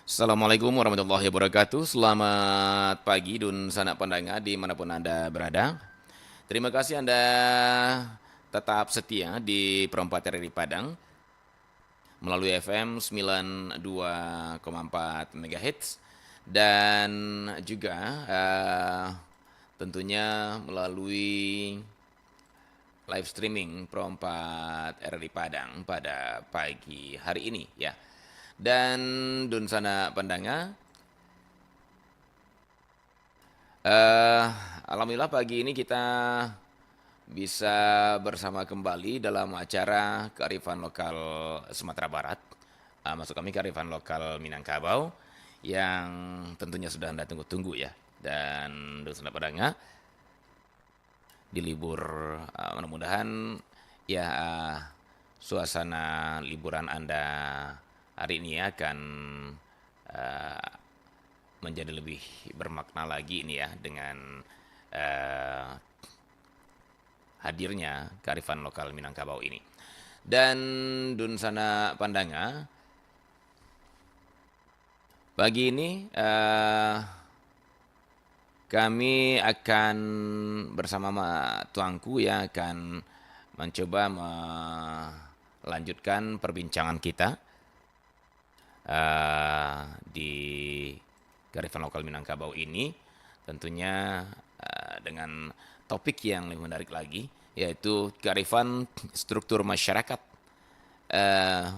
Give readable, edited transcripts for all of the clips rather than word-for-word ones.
Assalamualaikum warahmatullahi wabarakatuh. Selamat pagi dan sanak pendengar dimanapun Anda berada. Terima kasih Anda tetap setia di Perempat RRI Padang melalui FM 92,4 MHz dan juga tentunya melalui live streaming Perempat RRI Padang pada pagi hari ini ya. Dan dun sana pendengar, Eh, alhamdulillah pagi ini kita bisa bersama kembali dalam acara kearifan lokal Sumatera Barat. Maksud kami kearifan lokal Minangkabau yang tentunya sudah Anda tunggu-tunggu ya. Dan sudah padanya di libur mudah-mudahan ya suasana liburan Anda hari ini akan eh, menjadi lebih bermakna lagi ini ya dengan eh, hadirnya kearifan lokal Minangkabau ini. Dan Dun Sana Pandanga, pagi ini kami akan bersama tuangku ya akan mencoba melanjutkan perbincangan kita di kearifan lokal Minangkabau ini tentunya dengan topik yang lebih menarik lagi yaitu kearifan struktur masyarakat eh,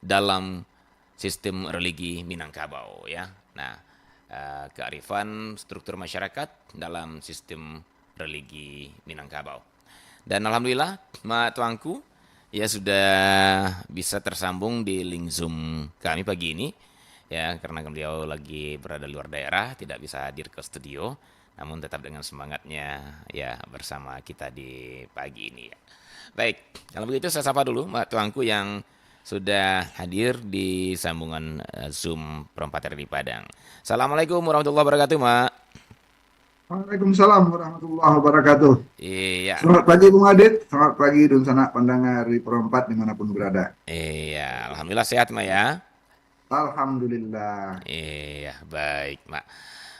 dalam sistem religi Minangkabau ya. Nah, kearifan struktur masyarakat dalam sistem religi Minangkabau. Dan alhamdulillah, Mak Tuangku ya sudah bisa tersambung di link Zoom kami pagi ini ya karena beliau lagi berada di luar daerah tidak bisa hadir ke studio namun tetap dengan semangatnya ya bersama kita di pagi ini ya. Baik, kalau begitu saya sapa dulu Mbak Tuangku yang sudah hadir di sambungan Zoom Perempatan di Padang. Assalamualaikum warahmatullahi wabarakatuh, Mak. Waalaikumsalam warahmatullahi wabarakatuh. Iya, Selamat pagi Bung Adit, selamat pagi dan sanak pendengar di Perempat dimanapun berada. iya, alhamdulillah sehat, Mak ya. Alhamdulillah. Iya, baik, Mak.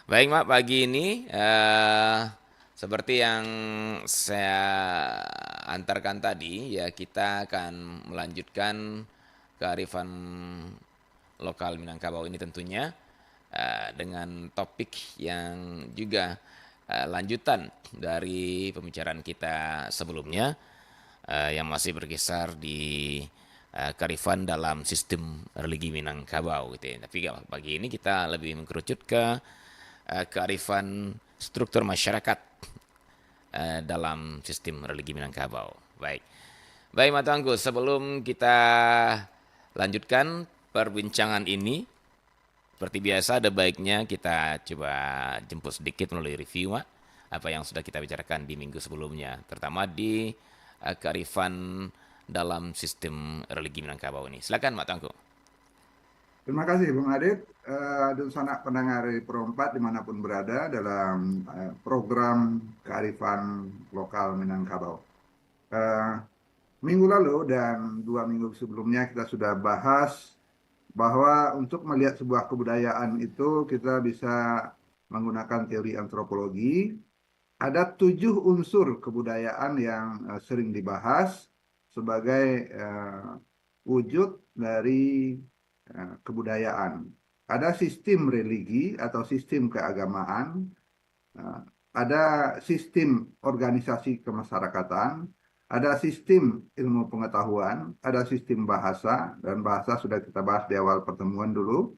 Baik, Mak, pagi ini seperti yang saya antarkan tadi, ya kita akan melanjutkan kearifan lokal Minangkabau ini tentunya dengan topik yang juga lanjutan dari pembicaraan kita sebelumnya yang masih berkisar di kearifan dalam sistem religi Minangkabau gitu ya. Tapi kalau pagi ini kita lebih mengkerucut ke kearifan struktur masyarakat dalam sistem religi Minangkabau. Baik. Baik, Matangku, sebelum kita lanjutkan perbincangan ini, seperti biasa ada baiknya kita coba jemput sedikit melalui review, Mak, apa yang sudah kita bicarakan di minggu sebelumnya, terutama di kearifan dalam sistem religi Minangkabau ini. Silakan, Mak Tangku. Terima kasih Bung Adit dan sanak pendengar di Perempat dimanapun berada dalam program kearifan lokal Minangkabau. Eh, Minggu lalu dan 2 minggu sebelumnya kita sudah bahas bahwa untuk melihat sebuah kebudayaan itu kita bisa menggunakan teori antropologi. Ada 7 unsur kebudayaan yang sering dibahas sebagai wujud dari kebudayaan. Ada sistem religi atau sistem keagamaan, eh, ada sistem organisasi kemasyarakatan, ada sistem ilmu pengetahuan, ada sistem bahasa, dan bahasa sudah kita bahas di awal pertemuan dulu.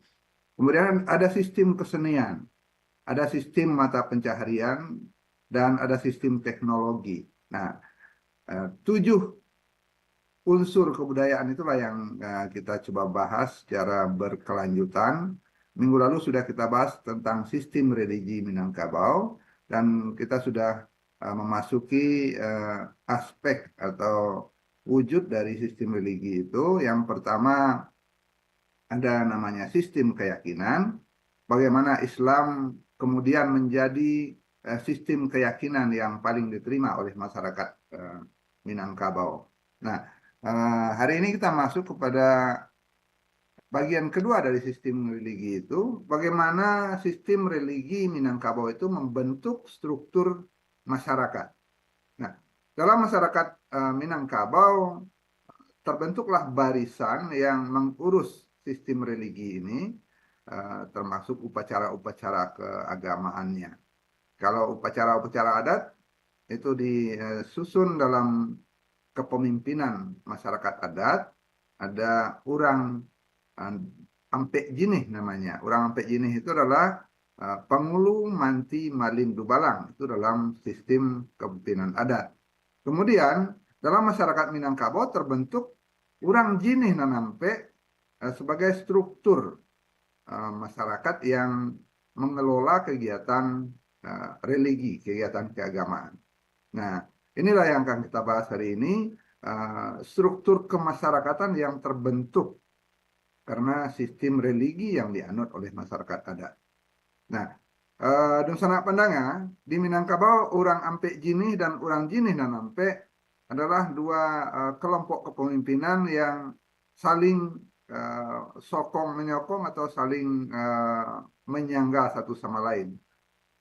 Kemudian ada sistem kesenian, ada sistem mata pencaharian, dan ada sistem teknologi. Nah, 7 unsur kebudayaan itulah yang kita coba bahas secara berkelanjutan. Minggu lalu sudah kita bahas tentang sistem religi Minangkabau, dan kita sudah memasuki aspek atau wujud dari sistem religi itu. Yang pertama ada namanya sistem keyakinan, bagaimana Islam kemudian menjadi sistem keyakinan yang paling diterima oleh masyarakat Minangkabau. Nah, hari ini kita masuk kepada bagian kedua dari sistem religi itu, bagaimana sistem religi Minangkabau itu membentuk struktur masyarakat. Nah, dalam masyarakat Minangkabau terbentuklah barisan yang mengurus sistem religi ini, termasuk upacara-upacara keagamaannya. Kalau upacara-upacara adat itu disusun dalam kepemimpinan masyarakat adat, ada urang ampek jinih namanya. Urang ampek jinih itu adalah pengulu manti malin dubalang, itu dalam sistem kepemimpinan adat. Kemudian dalam masyarakat Minangkabau terbentuk urang jinih nanampe sebagai struktur masyarakat yang mengelola kegiatan religi, kegiatan keagamaan. Nah, inilah yang akan kita bahas hari ini, struktur kemasyarakatan yang terbentuk karena sistem religi yang dianut oleh masyarakat adat. Nah, dun sanak pandanga di Minangkabau orang ampek jinih dan orang jinih dan ampek adalah dua kelompok kepemimpinan yang saling sokong menyokong atau saling menyangga satu sama lain.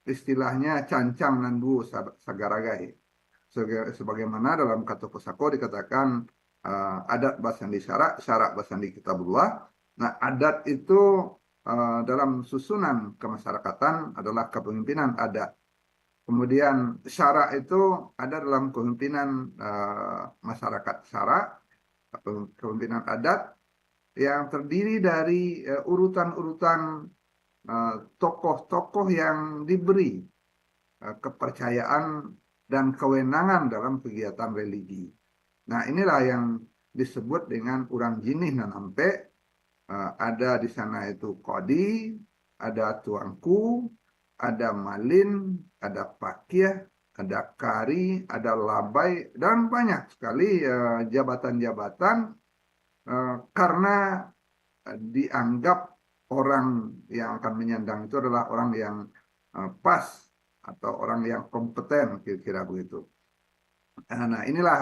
Istilahnya cancang nandu sagaragai. Sebagaimana dalam kata Pusako dikatakan adat basandi syarak, syarak basandi kitabullah. Nah, adat itu dalam susunan kemasyarakatan adalah kepemimpinan adat. Kemudian syarak itu ada dalam kepemimpinan masyarakat syarak, kepemimpinan adat yang terdiri dari urutan-urutan tokoh-tokoh yang diberi kepercayaan dan kewenangan dalam kegiatan religi. Nah, inilah yang disebut dengan urang jinih nan ampe. Ada di sana itu kodi, ada tuangku, ada malin, ada pakyah, ada kari, ada labai, dan banyak sekali jabatan-jabatan karena dianggap orang yang akan menyandang itu adalah orang yang pas atau orang yang kompeten, kira-kira begitu. Nah, inilah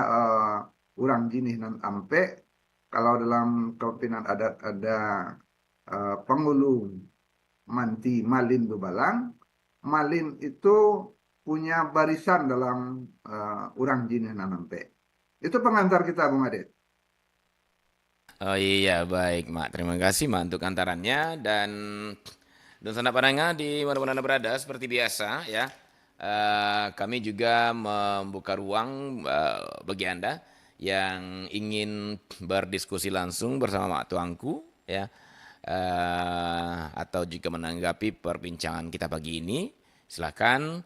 urang jinih nan ampe. Kalau dalam kepemimpinan adat ada pengulu manti malin bebalang, malin itu punya barisan dalam urang jinih nan ampe. Itu pengantar kita, Bung Adit. Oh iya, baik, Mak. Terima kasih, Mak, untuk antarannya. Dan sanak pandangan di mana-mana Anda berada, seperti biasa, ya. Kami juga membuka ruang bagi Anda yang ingin berdiskusi langsung bersama Mak Tuanku, ya. Atau juga menanggapi perbincangan kita pagi ini, silakan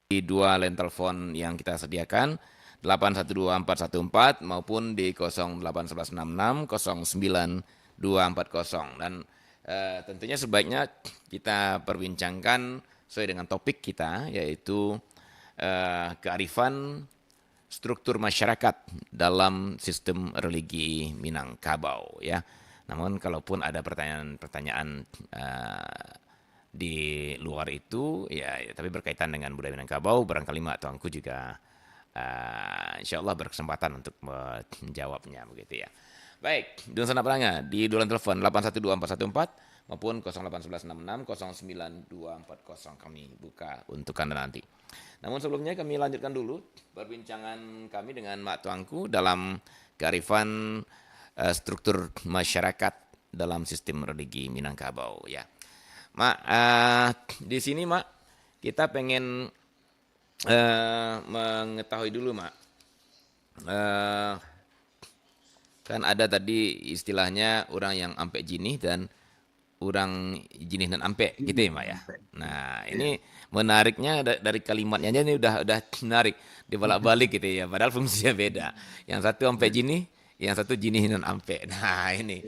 di dua line telepon yang kita sediakan, 812-414 maupun di 08116609-240. Dan tentunya sebaiknya kita perbincangkan sesuai dengan topik kita, yaitu kearifan struktur masyarakat dalam sistem religi Minangkabau, ya. Namun kalaupun ada pertanyaan-pertanyaan di luar itu, ya, tapi berkaitan dengan budaya Minangkabau, barangkali Mak Tuanku juga insya Allah berkesempatan untuk menjawabnya, begitu ya. Baik, dengan sana pelanggan di dua telepon 812-414 maupun 08116609-240 kami buka untuk Anda nanti. Namun sebelumnya kami lanjutkan dulu perbincangan kami dengan Mak Tuanku dalam kearifan struktur masyarakat dalam sistem religi Minangkabau, ya. Mak, di sini Mak, kita pengen mengetahui dulu, Mak. Kan ada tadi istilahnya orang yang ampe jinih dan orang jinih dan ampe, gitu ya, Mak, ya. Nah, ini menariknya dari kalimatnya aja ini udah menarik, dibolak-balik gitu ya, padahal fungsinya beda. Yang satu ampe jinih, yang satu jinih dan ampe. Nah, ini.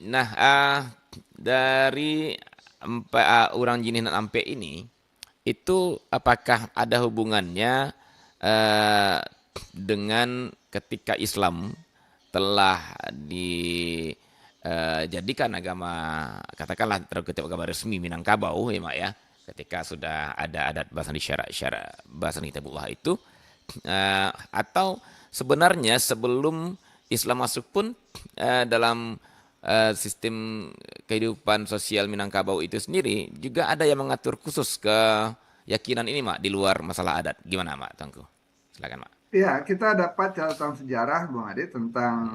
Nah, dari orang jinih dan ampe ini, itu apakah ada hubungannya dengan ketika Islam telah dijadikan agama, katakanlah terkutip agama resmi Minangkabau, ya Mak, ya, ketika sudah ada adat basandi syarak basandi kitabullah itu, atau sebenarnya sebelum Islam masuk pun dalam sistem kehidupan sosial Minangkabau itu sendiri juga ada yang mengatur khusus keyakinan ini, Mak, di luar masalah adat. Gimana, Mak, Tengku? Silakan, Mak. Ya, kita dapat catatan sejarah, Bung Ade, tentang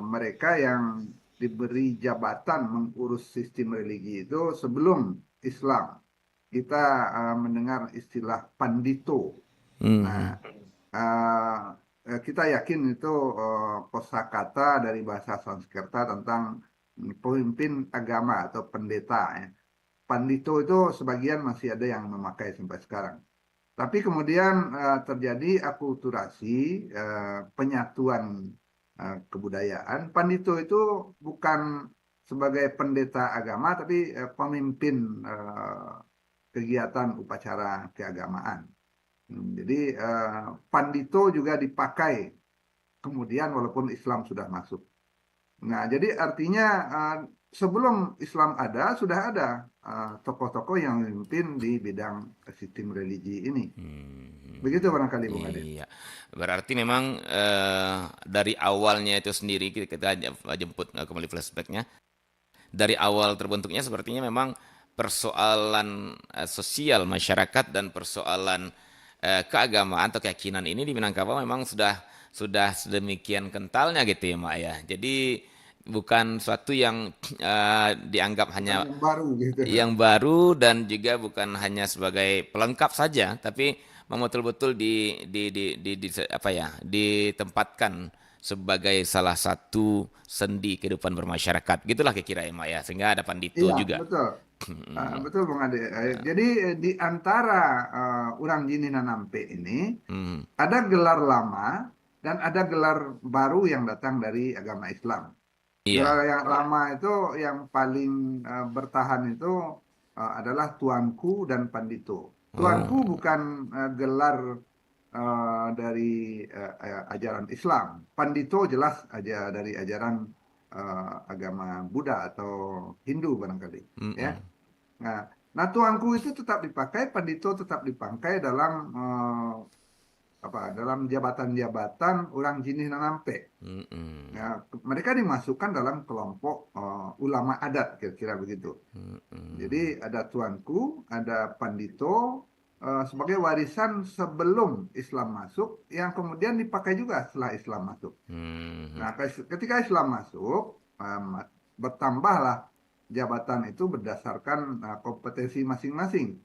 mereka yang diberi jabatan mengurus sistem religi itu sebelum Islam. Kita mendengar istilah pandito. Nah, Hmm. kita yakin itu kosakata dari bahasa Sanskerta tentang pemimpin agama atau pendeta. Ya. Pandito itu sebagian masih ada yang memakai sampai sekarang. Tapi kemudian terjadi akulturasi, penyatuan kebudayaan. Pandito itu bukan sebagai pendeta agama, tapi pemimpin kegiatan upacara keagamaan. Jadi pandito juga dipakai kemudian walaupun Islam sudah masuk. Nah, jadi artinya sebelum Islam ada, sudah ada tokoh-tokoh yang memimpin di bidang sistem religi ini. Begitu barangkali Bung Ade. Iya, berarti memang dari awalnya itu sendiri kita jemput kembali flashbacknya. Dari awal terbentuknya sepertinya memang persoalan sosial masyarakat dan persoalan keagamaan atau keyakinan ini di Minangkabau memang sudah sedemikian kentalnya gitu ya, Mak ya. Jadi bukan suatu yang dianggap Bukan hanya yang baru gitu. yang baru dan juga bukan hanya sebagai pelengkap saja, tapi memang betul-betul apa ya, ditempatkan sebagai salah satu sendi kehidupan bermasyarakat. Gitulah kira-kira ya, Mak ya. Sehingga ada pandito Iya, juga. betul. Betul Bung Ade. Jadi di antara Urang Jini Nanampe ini Hmm, ada gelar lama dan ada gelar baru yang datang dari agama Islam. Gelar iya. yang lama itu yang paling bertahan itu adalah Tuanku dan Pandito. Oh. Tuanku bukan gelar dari ajaran Islam. Pandito jelas aja dari ajaran agama Buddha atau Hindu barangkali. Ya. Mm-mm. Nah, nah Tuanku itu tetap dipakai, Pandito tetap dipakai dalam apa? Dalam jabatan-jabatan orang Jinih Nanampe. Mm-mm. Ya, mereka dimasukkan dalam kelompok ulama adat, kira-kira begitu. Jadi Mm-mm. ada tuanku, ada pandito sebagai warisan sebelum Islam masuk, yang kemudian dipakai juga setelah Islam masuk. Mm-mm. Nah, ketika Islam masuk, bertambahlah jabatan itu berdasarkan kompetensi masing-masing.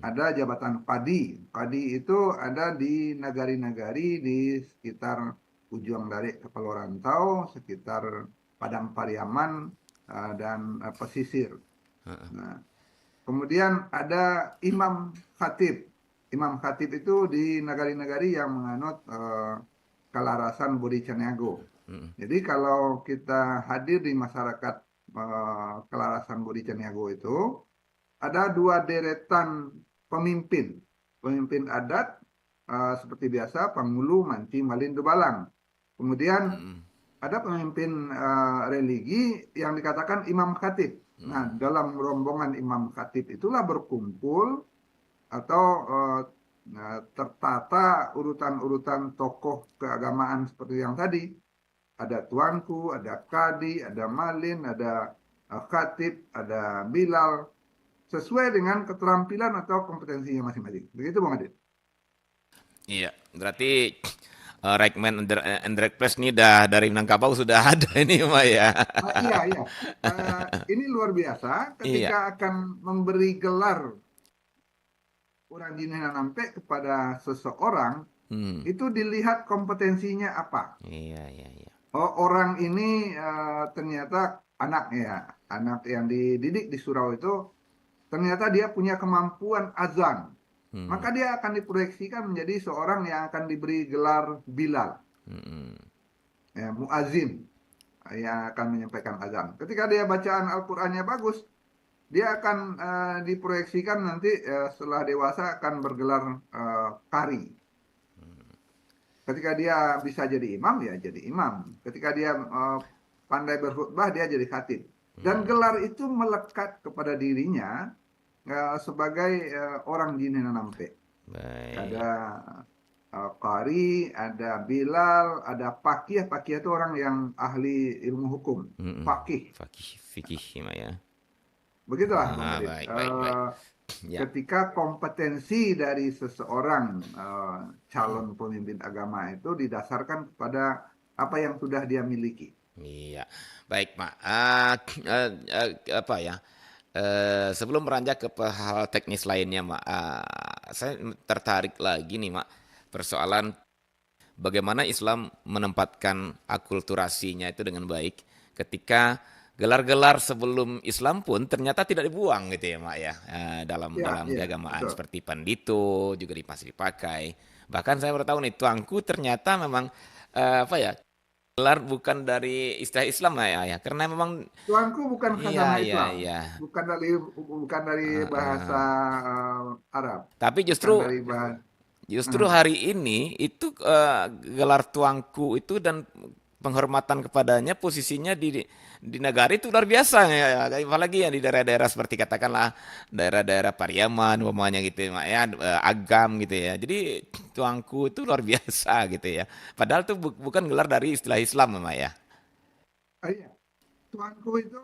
Ada jabatan padi. Padi itu ada di nagari-nagari di sekitar Ujung dari Kepulauan Rantau, sekitar Padang Pariaman, dan pesisir. Nah, kemudian ada imam khatib. Imam khatib itu di nagari-nagari yang menganut kelarasan Budi Caniago. Jadi kalau kita hadir di masyarakat kelarasan Budi Caniago itu, ada dua deretan pemimpin. Pemimpin adat seperti biasa, Pangulu, Manci, Malin, Dubalang. Kemudian Mm-mm. ada pemimpin religi yang dikatakan imam khatib. Nah, dalam rombongan imam khatib itulah berkumpul atau tertata urutan-urutan tokoh keagamaan seperti yang tadi. Ada tuanku, ada kadi, ada malin, ada khatib, ada bilal, sesuai dengan keterampilan atau kompetensinya masing-masing. Begitu Bang Adit. Iya, berarti Rackman and Drag Press ini dah dari Minangkabau sudah ada ini, Mak ya. Iya, iya. Ini luar biasa Iya. ketika akan memberi gelar orang jinena nampe kepada seseorang, Hmm. itu dilihat kompetensinya apa. Iya, iya, iya. Oh, orang ini ternyata anak ya, anak yang dididik di surau itu ternyata dia punya kemampuan azan. Hmm. Maka dia akan diproyeksikan menjadi seorang yang akan diberi gelar Bilal, Hmm. ya, muazin yang akan menyampaikan azan. Ketika dia bacaan Al-Qur'annya bagus, dia akan diproyeksikan nanti setelah dewasa akan bergelar qari. Ketika dia bisa jadi imam, ya jadi imam. Ketika dia pandai berkhutbah, dia jadi khatib. Dan gelar itu melekat kepada dirinya sebagai orang Jinena Nampe. Ada Baik. Qari, ada Bilal, ada Pakih. Pakih itu orang yang ahli ilmu hukum. Mm-mm. Fakih. Fakih, fikih ya, Mak, ya. Begitulah Bung Ah, Adit. baik, baik, baik. Ya. Ketika kompetensi dari seseorang calon pemimpin agama itu didasarkan kepada apa yang sudah dia miliki. Iya, baik, Mak. Apa ya? Sebelum beranjak ke hal teknis lainnya, Mak, saya tertarik lagi nih, Mak, persoalan bagaimana Islam menempatkan akulturasinya itu dengan baik ketika gelar-gelar sebelum Islam pun ternyata tidak dibuang gitu ya, Mak, ya. Dalam Ya, dalam ya, keagamaan betul. seperti pandito juga masih dipakai. Bahkan saya baru tahu nih, tuangku ternyata memang apa ya? Gelar bukan dari istilah Islam lah ya, ya. Karena memang Tuanku bukan iya, khazanah iya, Islam, iya. bukan dari bahasa Heeh. Arab, Tapi bukan justru dari bahasa. justru hari ini itu gelar tuangku itu dan penghormatan kepadanya posisinya di negara itu luar biasa ya, apalagi ya di daerah-daerah seperti katakanlah daerah-daerah Pariaman umpamanya gitu ya, Mak, ya, Agam gitu ya. Jadi tuangku itu luar biasa gitu ya. Padahal itu bukan gelar dari istilah Islam, Mak, ya. Iya, tuanku itu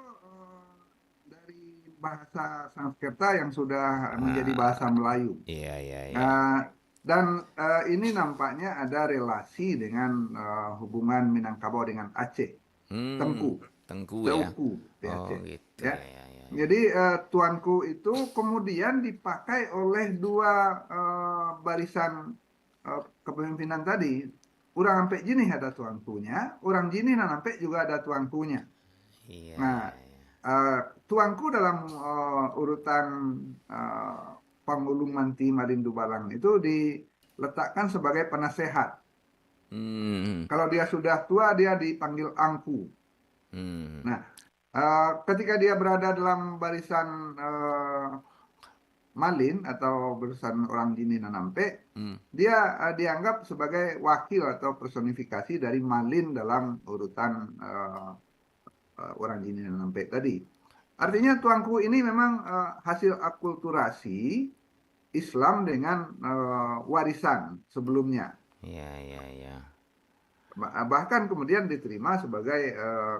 dari bahasa Sanskerta yang sudah menjadi bahasa Ah, Melayu. iya, iya, iya. Eh, dan ini nampaknya ada relasi dengan hubungan Minangkabau dengan Aceh, Hmm, Tengku, Tengku ya. Seuku di Oh Aceh. gitu Ya, ya, ya, ya, ya. jadi tuanku itu kemudian dipakai oleh dua barisan kepemimpinan tadi. Orang Ampek Jinih ada tuankunya, orang Jinih dan Ampek juga ada tuankunya. Iya, Nah, iya, iya. eh, tuanku dalam urutan eh, Pangulung Manti Marindu Balang itu diletakkan sebagai penasehat. Hmm, Kalau dia sudah tua, dia dipanggil angku. hmm, Nah, ketika dia berada dalam barisan Malin atau barisan orang Jini Nanampe, hmm. dia dianggap sebagai wakil atau personifikasi dari Malin dalam urutan orang Jini Nanampe tadi. Artinya tuangku ini memang hasil akulturasi Islam dengan warisan sebelumnya. Iya, iya, iya. Bahkan kemudian diterima sebagai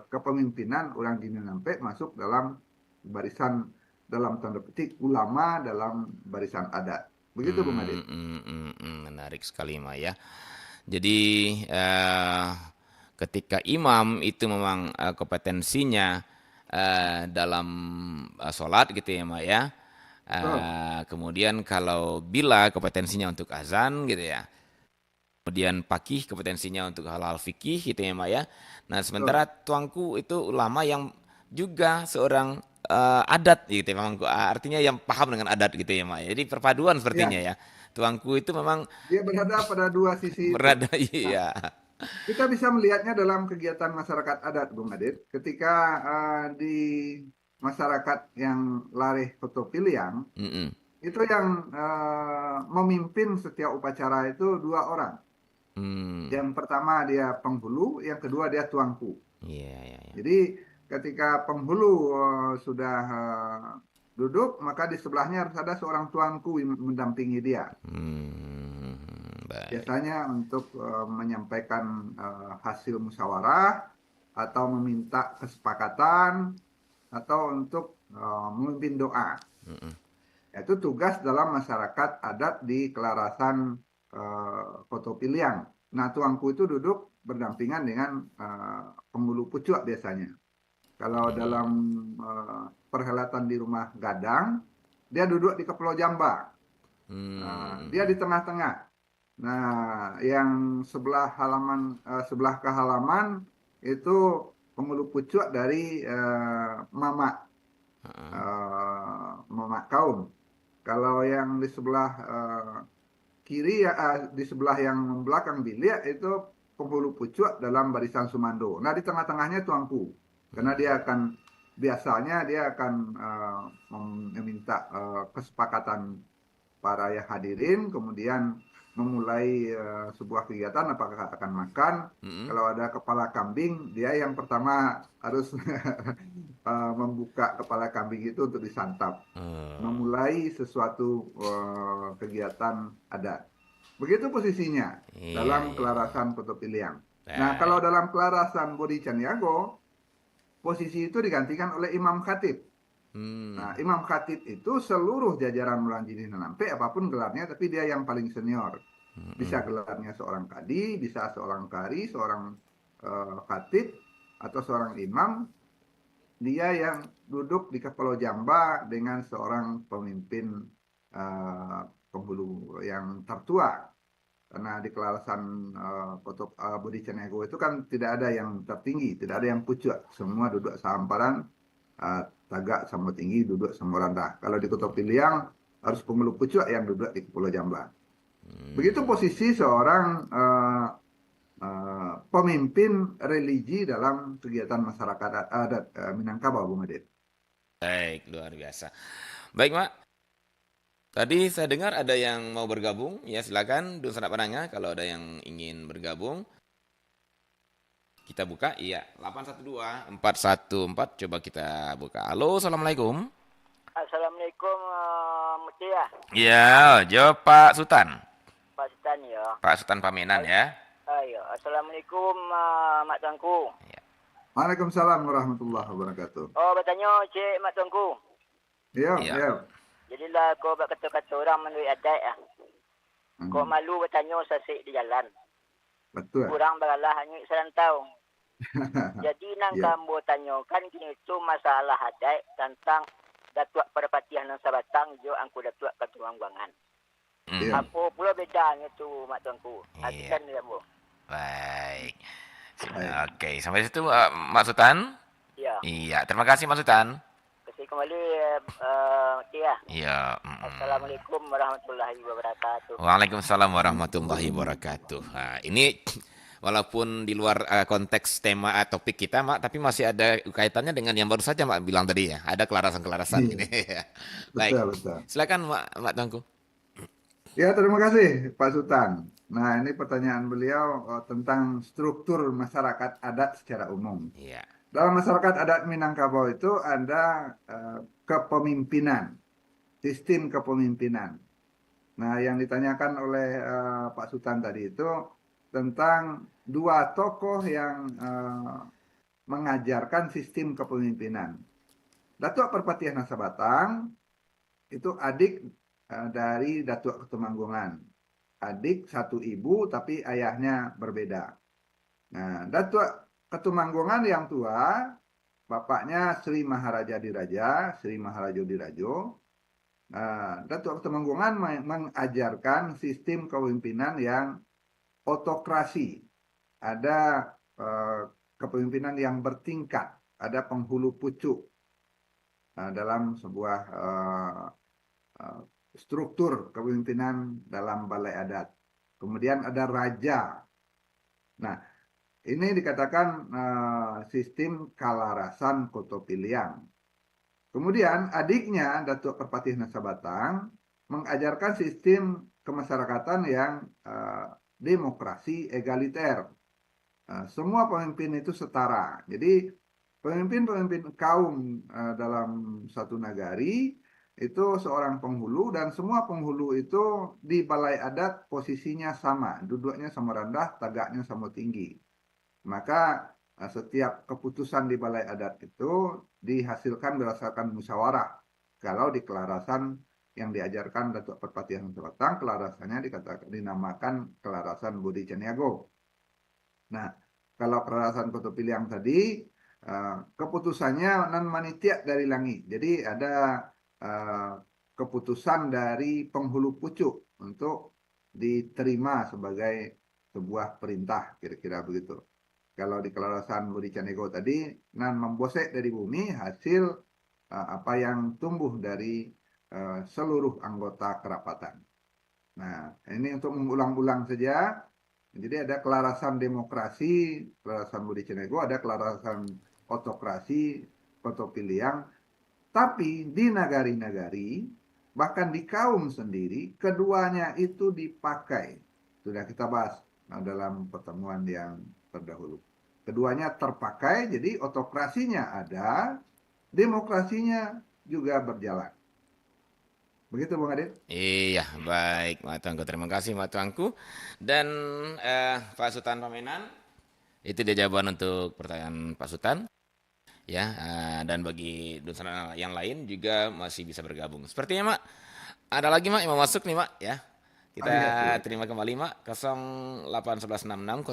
kepemimpinan orang Dini Nampe masuk dalam barisan dalam tanda petik ulama dalam barisan adat. Begitu Bung Adit. Menarik sekali, Ma, ya. Jadi eh, ketika imam itu memang kompetensinya dalam sholat gitu ya, Ma, ya. Betul, Kemudian kalau bila kompetensinya untuk azan gitu ya. Kemudian pakih kompetensinya untuk hal-hal fikih gitu ya, Mak, ya. Nah, sementara betul. tuangku itu ulama yang juga seorang adat gitu ya, memang artinya yang paham dengan adat gitu ya, Mak, ya. Jadi perpaduan sepertinya Ya, ya. Tuangku itu memang dia berada pada dua sisi itu. berada Nah, iya. kita bisa melihatnya dalam kegiatan masyarakat adat, Bung Adit. Ketika di masyarakat yang Lareh Kotopiliang, Mm-mm. itu yang memimpin setiap upacara itu dua orang. Hmm. Yang pertama dia penghulu, yang kedua dia tuangku. Iya, iya, iya. Jadi ketika penghulu sudah duduk, maka di sebelahnya harus ada seorang tuanku yang mendampingi dia. Baik. Biasanya untuk menyampaikan hasil musyawarah atau meminta kesepakatan atau untuk memimpin doa. Itu tugas dalam masyarakat adat di Kelarasan Koto Piliang. Nah, tuangku itu duduk berdampingan dengan penghulu pucuk biasanya. Kalau dalam perhelatan di rumah Gadang, dia duduk di Kepulauan Jamba. Dia di Hmm. tengah-tengah. Nah, yang sebelah halaman sebelah ke halaman itu penghulu pucuk dari Mama Mama kaum. Kalau yang di sebelah kiri ya di sebelah yang belakang bilik itu penghulu pucuk dalam barisan Sumando. Nah, di tengah-tengahnya tuanku. Karena dia akan biasanya dia akan meminta kesepakatan para yang hadirin, kemudian memulai sebuah kegiatan apakah akan makan. Mm-mm. Kalau ada kepala kambing, dia yang pertama harus membuka kepala kambing itu untuk disantap. Eh, Memulai sesuatu kegiatan adat. Begitu posisinya Iya, dalam iya, iya. kelarasan Kutub Iliang. Nah, kalau Baik. dalam kelarasan Bodi Caniago, posisi itu digantikan oleh Imam Khatib. Hmm. Nah, Imam Khatib itu seluruh jajaran Mulanjidin Nampe, apapun gelarnya, tapi dia yang paling senior. Bisa Mm-mm. gelarnya seorang kadi, bisa seorang kari, seorang khatib, atau seorang imam. Dia yang duduk di Kepulauan Jamba dengan seorang pemimpin uh, penghulu yang tertua. Karena di kelarasan Kutub Budi Cenego itu kan tidak ada yang tertinggi, tidak ada yang pucuk, semua duduk sehamparan, tagak sama tinggi, duduk sama rendah. Kalau di Kutub Piliang harus penghulu pucuk yang duduk di Kepulauan Jamba. Begitu Hmm. posisi seorang pemimpin religi dalam kegiatan masyarakat adat Minangkabau, Bung Adit. Baik, luar biasa. Baik, Mak. Tadi saya dengar ada yang mau bergabung. Ya, silakan Dun Sanak Pananga kalau ada yang ingin bergabung. Kita buka. Iya, 812 414. Coba kita buka. Halo, Assalamualaikum. Assalamualaikum, Mutia, Ya, jawab Pak Sultan. Pak Sultan ya. Pak Sultan Pamenan ya. Ayo, Assalamualaikum, Mak Tuanku. Ya. Waalaikumsalam warahmatullahi wabarakatuh. Oh, bertanya, Cik Mak Tuanku. Iya, Iya. iya. Jadilah kau berkata-kata orang menurut adat ya. Kau Hmm, malu bertanya sasik di jalan. betul. Kurang beralah hanya serantau. Jadi nang Iya, kamu tanyakan kini itu masalah adat tentang Datuk Perpatian Nang Sabatang jo angku Datuk Ketuangguangan. Hmm. iya, Apa pula bedanya tu Mak Tuanku? Iya. Artikan dia, Bu. Baik. baik. Oke, sampai situ Mas Sultan. Ya, Iya, terima kasih Mas Sultan. kasih kembali, Mutia. Iya. Assalamualaikum warahmatullahi wabarakatuh. Waalaikumsalam warahmatullahi wabarakatuh. Nah, ini walaupun di luar konteks tema topik kita, Mak, tapi masih ada kaitannya dengan yang baru saja Mak bilang tadi ya. Ada kelarasan-kelarasan Iya, ini. Baik. betul, betul. Silakan Mak Tangku. Ya, terima kasih Pak Sultan. Nah, ini pertanyaan beliau tentang struktur masyarakat adat secara umum. Iya. Dalam masyarakat adat Minangkabau itu ada kepemimpinan, sistem kepemimpinan. Nah, yang ditanyakan oleh Pak Sultan tadi itu tentang dua tokoh yang mengajarkan sistem kepemimpinan. Datuk Perpatian Nasabatang itu adik dari Datuk Ketumanggungan. Adik satu ibu tapi ayahnya berbeda. Nah, Datuk Ketumanggungan yang tua, bapaknya Sri Maharaja Diraja, Sri Maharaja Dirajo. Datuk Ketumanggungan mengajarkan sistem kepemimpinan yang otokrasi. Ada kepemimpinan yang bertingkat, ada penghulu pucuk dalam sebuah struktur kepemimpinan dalam balai adat. Kemudian ada raja. Nah, ini dikatakan sistem kalarasan Kotopiliang. Kemudian adiknya Datuk Perpatih Nasabatang mengajarkan sistem kemasyarakatan yang demokrasi egaliter. Semua pemimpin itu setara. Jadi pemimpin-pemimpin kaum dalam satu nagari itu seorang penghulu dan semua penghulu itu di balai adat posisinya sama, duduknya sama rendah, tagaknya sama tinggi. Maka setiap keputusan di balai adat itu dihasilkan berdasarkan musyawarah. Kalau di kelarasan yang diajarkan Datuk Perpatian Selatan, kelarasannya dinamakan kelarasan Budi Caniago. Nah, kalau kelarasan Kutub Piliang tadi, keputusannya non manitiak dari langit. Jadi ada uh, keputusan dari penghulu pucuk untuk diterima sebagai sebuah perintah, kira-kira begitu. Kalau di kelarasan Budi Canego tadi, nan membosek dari bumi hasil apa yang tumbuh dari seluruh anggota kerapatan. Nah, ini untuk mengulang-ulang saja. Jadi ada kelarasan demokrasi, kelarasan Budi Cenego, ada kelarasan otokrasi, otopiliang. Tapi di nagari-nagari, bahkan di kaum sendiri, keduanya itu dipakai. Sudah kita bahas dalam pertemuan yang terdahulu. Keduanya terpakai, jadi otokrasinya ada, demokrasinya juga berjalan. Begitu Bung Adit. Iya, baik Mak Tuanku. Terima kasih Mak Tuanku. Dan Pak Sultan Pamenan, itu dia jawaban untuk pertanyaan Pak Sultan. Ya, dan bagi dosen yang lain juga masih bisa bergabung. Sepertinya Mak, ada lagi Mak yang mau masuk nih Mak ya. Oh Kita iya siap. terima kembali Mak 081166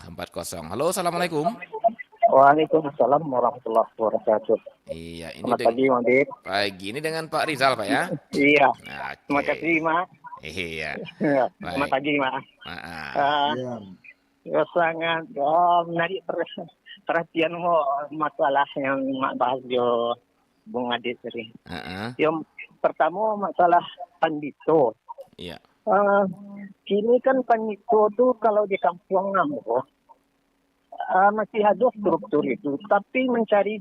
09240. Halo, Assalamualaikum. Waalaikumsalam warahmatullahi wabarakatuh. Iya, ini Selamat pagi, Bang Dit. pagi ini dengan Pak Rizal Pak ya. Iya, terima Oke. kasih, Mak. Iya, Selamat baik. pagi, Mak. Ah, Iya. Sangat menarik perhatian masalah yang Mak bahas jo Bung Adit tadi. Yang pertama masalah pandito. iya. Kini kan pandito tuh kalau di kampung Ambo masih ada struktur itu, tapi mencari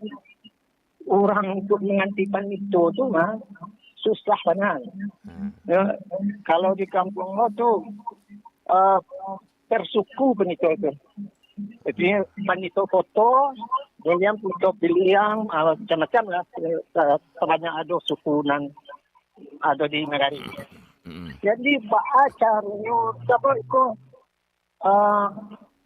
orang untuk mengganti pandito tuh mah susah banget. Ya, kalau di kampung lo tuh per suku pandito itu. Jadi pandito foto, kemudian foto pilihan, macam-macam lah. Sebanyak ada sukunan ada di negara ini. Jadi caranya apa itu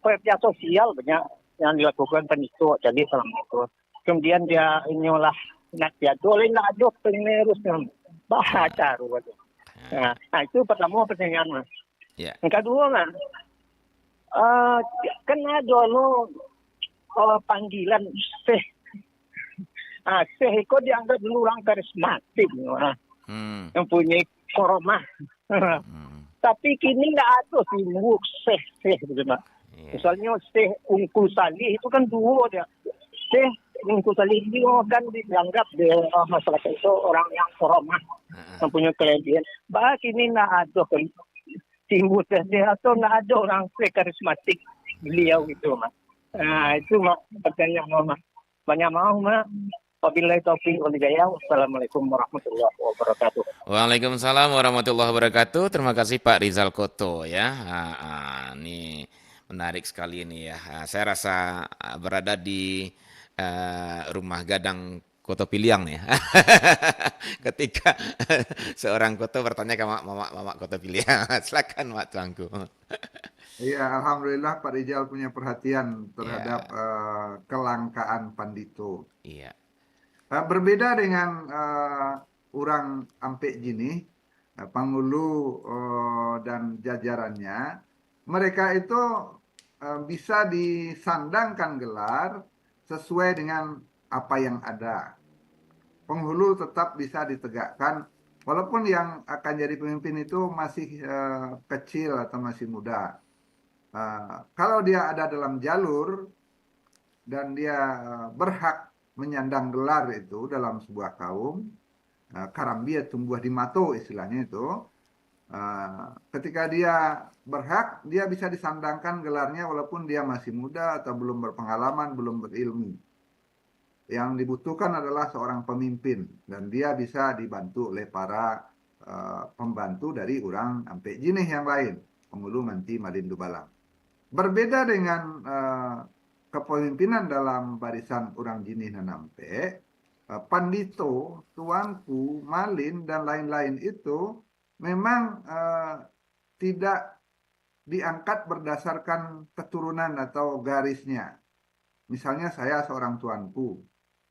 pekerja sosial banyak yang dilakukan pandito. Jadi selama itu. Kemudian dia inilah nak dia boleh nak ada penerusnya baca rupanya. Nah itu pertama pertanyaan Mas. Ya. Yang kedua Mas, kan ada panggilan Syekh. Syekh itu dianggap dulu orang karismatik, yang punya koromah. Tapi kini nggak ada simbol Syekh gitu Mas. Misalnya Syekh Ungku Salih itu kan dua dia. Syekh Ungku Salih itu kan dianggap di masyarakat itu orang yang koromah, yang punya kelebihan. Bah kini nggak ada simbol Syekh atau nggak ada orang Syekh karismatik beliau itu Mas. Itu Mas pertanyaan Mas. Banyak mau Mas. Wabillahi taufiq wal hidayah. Wassalamualaikum warahmatullahi wabarakatuh. Waalaikumsalam warahmatullahi wabarakatuh. Terima kasih Pak Rizal Koto ya. Ini menarik sekali ini ya. Saya rasa berada di rumah gadang Koto Piliang nih. Ketika seorang Koto bertanya ke Mama Koto Piliang. Silakan Mak Tuanku. Iya, alhamdulillah Pak Rizal punya perhatian terhadap kelangkaan pandito. Iya. Berbeda dengan orang Ampek Jini, Panghulu dan jajarannya, mereka itu bisa disandangkan gelar sesuai dengan apa yang ada. Penghulu tetap bisa ditegakkan, walaupun yang akan jadi pemimpin itu masih kecil atau masih muda. Kalau dia ada dalam jalur dan dia berhak menyandang gelar itu dalam sebuah kaum, karambia tumbuh di mato istilahnya itu, ketika dia berhak, dia bisa disandangkan gelarnya walaupun dia masih muda atau belum berpengalaman, belum berilmu. Yang dibutuhkan adalah seorang pemimpin dan dia bisa dibantu oleh para pembantu dari orang Ampek Jinih yang lain, Penghulu Manti Malindu Balang. Berbeda dengan kepemimpinan dalam barisan orang Jinih dan Ampek, Pandito, Tuanku, Malin, dan lain-lain itu memang tidak diangkat berdasarkan keturunan atau garisnya. Misalnya saya seorang tuanku.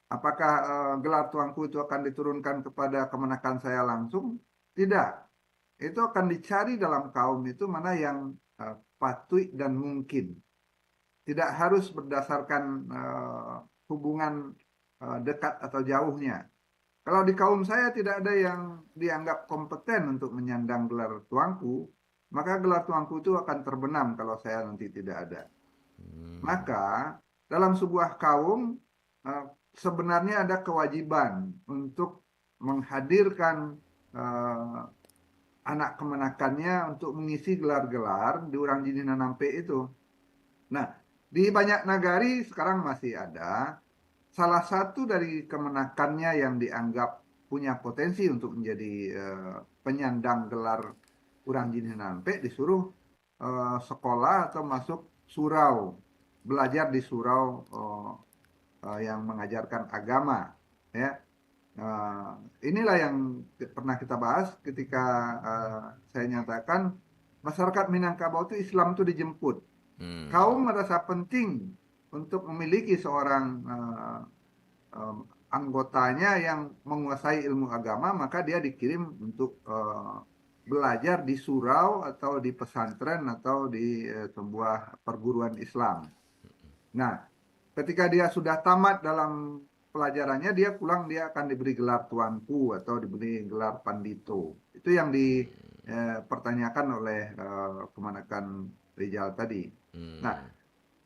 Apakah gelar tuanku itu akan diturunkan kepada kemenakan saya langsung? Tidak. Itu akan dicari dalam kaum itu mana yang patut dan mungkin. Tidak harus berdasarkan hubungan dekat atau jauhnya. Kalau di kaum saya tidak ada yang dianggap kompeten untuk menyandang gelar tuanku, maka gelar tuanku itu akan terbenam kalau saya nanti tidak ada. Maka dalam sebuah kaum sebenarnya ada kewajiban untuk menghadirkan anak kemenakannya untuk mengisi gelar-gelar di orang Jinih dan Ampek itu. Nah, di banyak nagari sekarang masih ada salah satu dari kemenakannya yang dianggap punya potensi untuk menjadi penyandang gelar orang Jinih dan Ampek disuruh sekolah atau masuk surau, belajar di surau yang mengajarkan agama, ya. Inilah yang pernah kita bahas ketika saya nyatakan masyarakat Minangkabau itu Islam itu dijemput. Kaum merasa penting untuk memiliki seorang anggotanya yang menguasai ilmu agama, maka dia dikirim untuk belajar di surau atau di pesantren atau di sebuah perguruan Islam. Nah, ketika dia sudah tamat dalam pelajarannya, dia pulang, dia akan diberi gelar tuanku atau diberi gelar pandito. Itu yang dipertanyakan oleh Kemanakan Rijal tadi. Nah,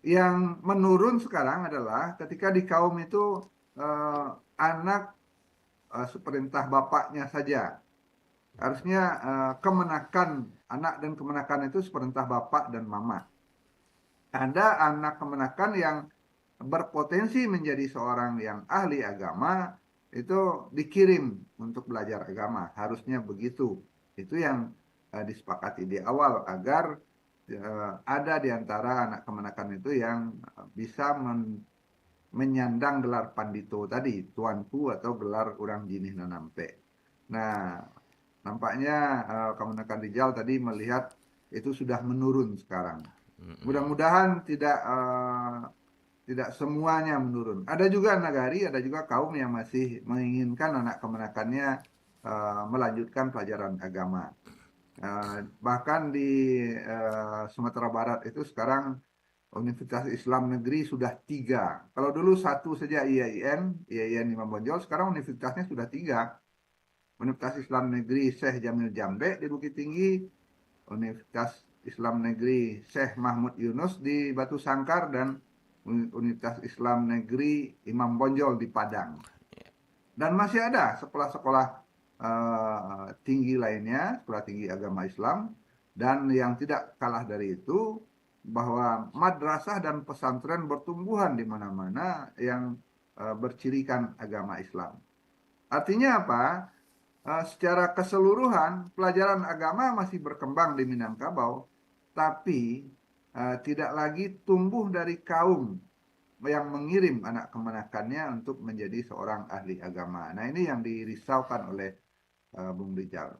yang menurun sekarang adalah ketika di kaum itu anak seperintah bapaknya saja. Harusnya kemenakan, anak dan kemenakan itu seperintah bapak dan mama. Ada anak kemenakan yang berpotensi menjadi seorang yang ahli agama, itu dikirim untuk belajar agama. Harusnya begitu. Itu yang disepakati di awal agar ada di antara anak kemenakan itu yang bisa menyandang gelar pandito tadi, tuanku atau gelar orang jinih nanampe. Nah, nampaknya Kemenakan Rijal tadi melihat itu sudah menurun sekarang. Mudah-mudahan tidak semuanya menurun. Ada juga nagari, ada juga kaum yang masih menginginkan anak kemenakannya melanjutkan pelajaran agama. Bahkan di Sumatera Barat itu sekarang Universitas Islam Negeri sudah 3. Kalau dulu 1 saja IAIN Imam Bonjol, sekarang universitasnya sudah 3. Universitas Islam Negeri Syekh Jamil Jambe di Bukit Tinggi, Universitas Islam Negeri Syekh Mahmud Yunus di Batu Sangkar, dan Universitas Islam Negeri Imam Bonjol di Padang. Dan masih ada sekolah-sekolah tinggi lainnya, sekolah tinggi agama Islam. Dan yang tidak kalah dari itu, bahwa madrasah dan pesantren bertumbuhan di mana-mana yang bercirikan agama Islam. Artinya apa? Secara keseluruhan pelajaran agama masih berkembang di Minangkabau, tapi tidak lagi tumbuh dari kaum yang mengirim anak kemenakannya untuk menjadi seorang ahli agama. Nah, ini yang dirisaukan oleh Bung Rijal.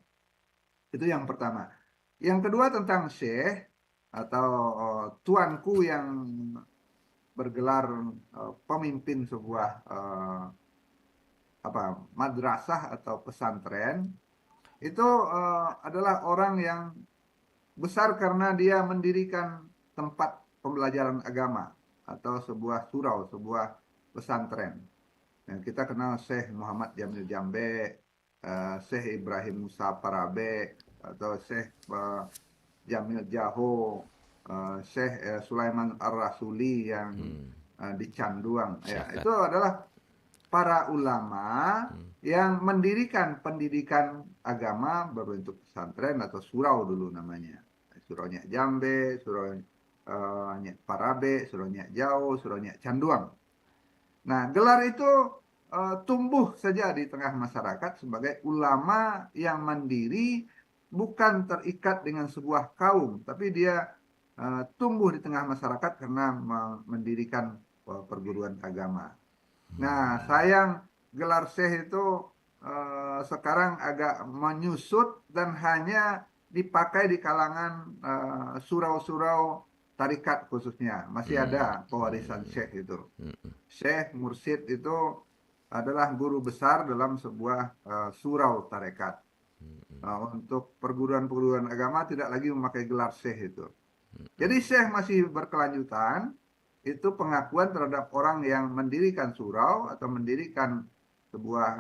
Itu yang pertama. Yang kedua tentang syekh atau tuanku yang bergelar pemimpin sebuah madrasah atau pesantren, itu adalah orang yang besar karena dia mendirikan tempat pembelajaran agama atau sebuah surau, sebuah pesantren. Yang kita kenal Syekh Muhammad Jamil Jambe, Syekh Ibrahim Musa Parabe, atau Syekh Jamil Jaho, Syekh Sulaiman Ar-Rasuli yang di Canduang. Ya, itu adalah para ulama yang mendirikan pendidikan agama berbentuk pesantren atau surau dulu namanya. Surau Nyak Jambe, surau Nyak Parabe, surau Nyak Jaho, surau Nyak Canduang. Nah, gelar itu tumbuh saja di tengah masyarakat sebagai ulama yang mandiri, bukan terikat dengan sebuah kaum, tapi dia tumbuh di tengah masyarakat karena mendirikan perguruan agama. Nah, sayang gelar syekh itu sekarang agak menyusut dan hanya dipakai di kalangan surau-surau tarikat khususnya. Masih ada pewarisan syekh itu. Syekh mursyid itu adalah guru besar dalam sebuah surau tarekat. Untuk perguruan-perguruan agama tidak lagi memakai gelar syekh itu. Jadi syekh masih berkelanjutan. Itu pengakuan terhadap orang yang mendirikan surau atau mendirikan sebuah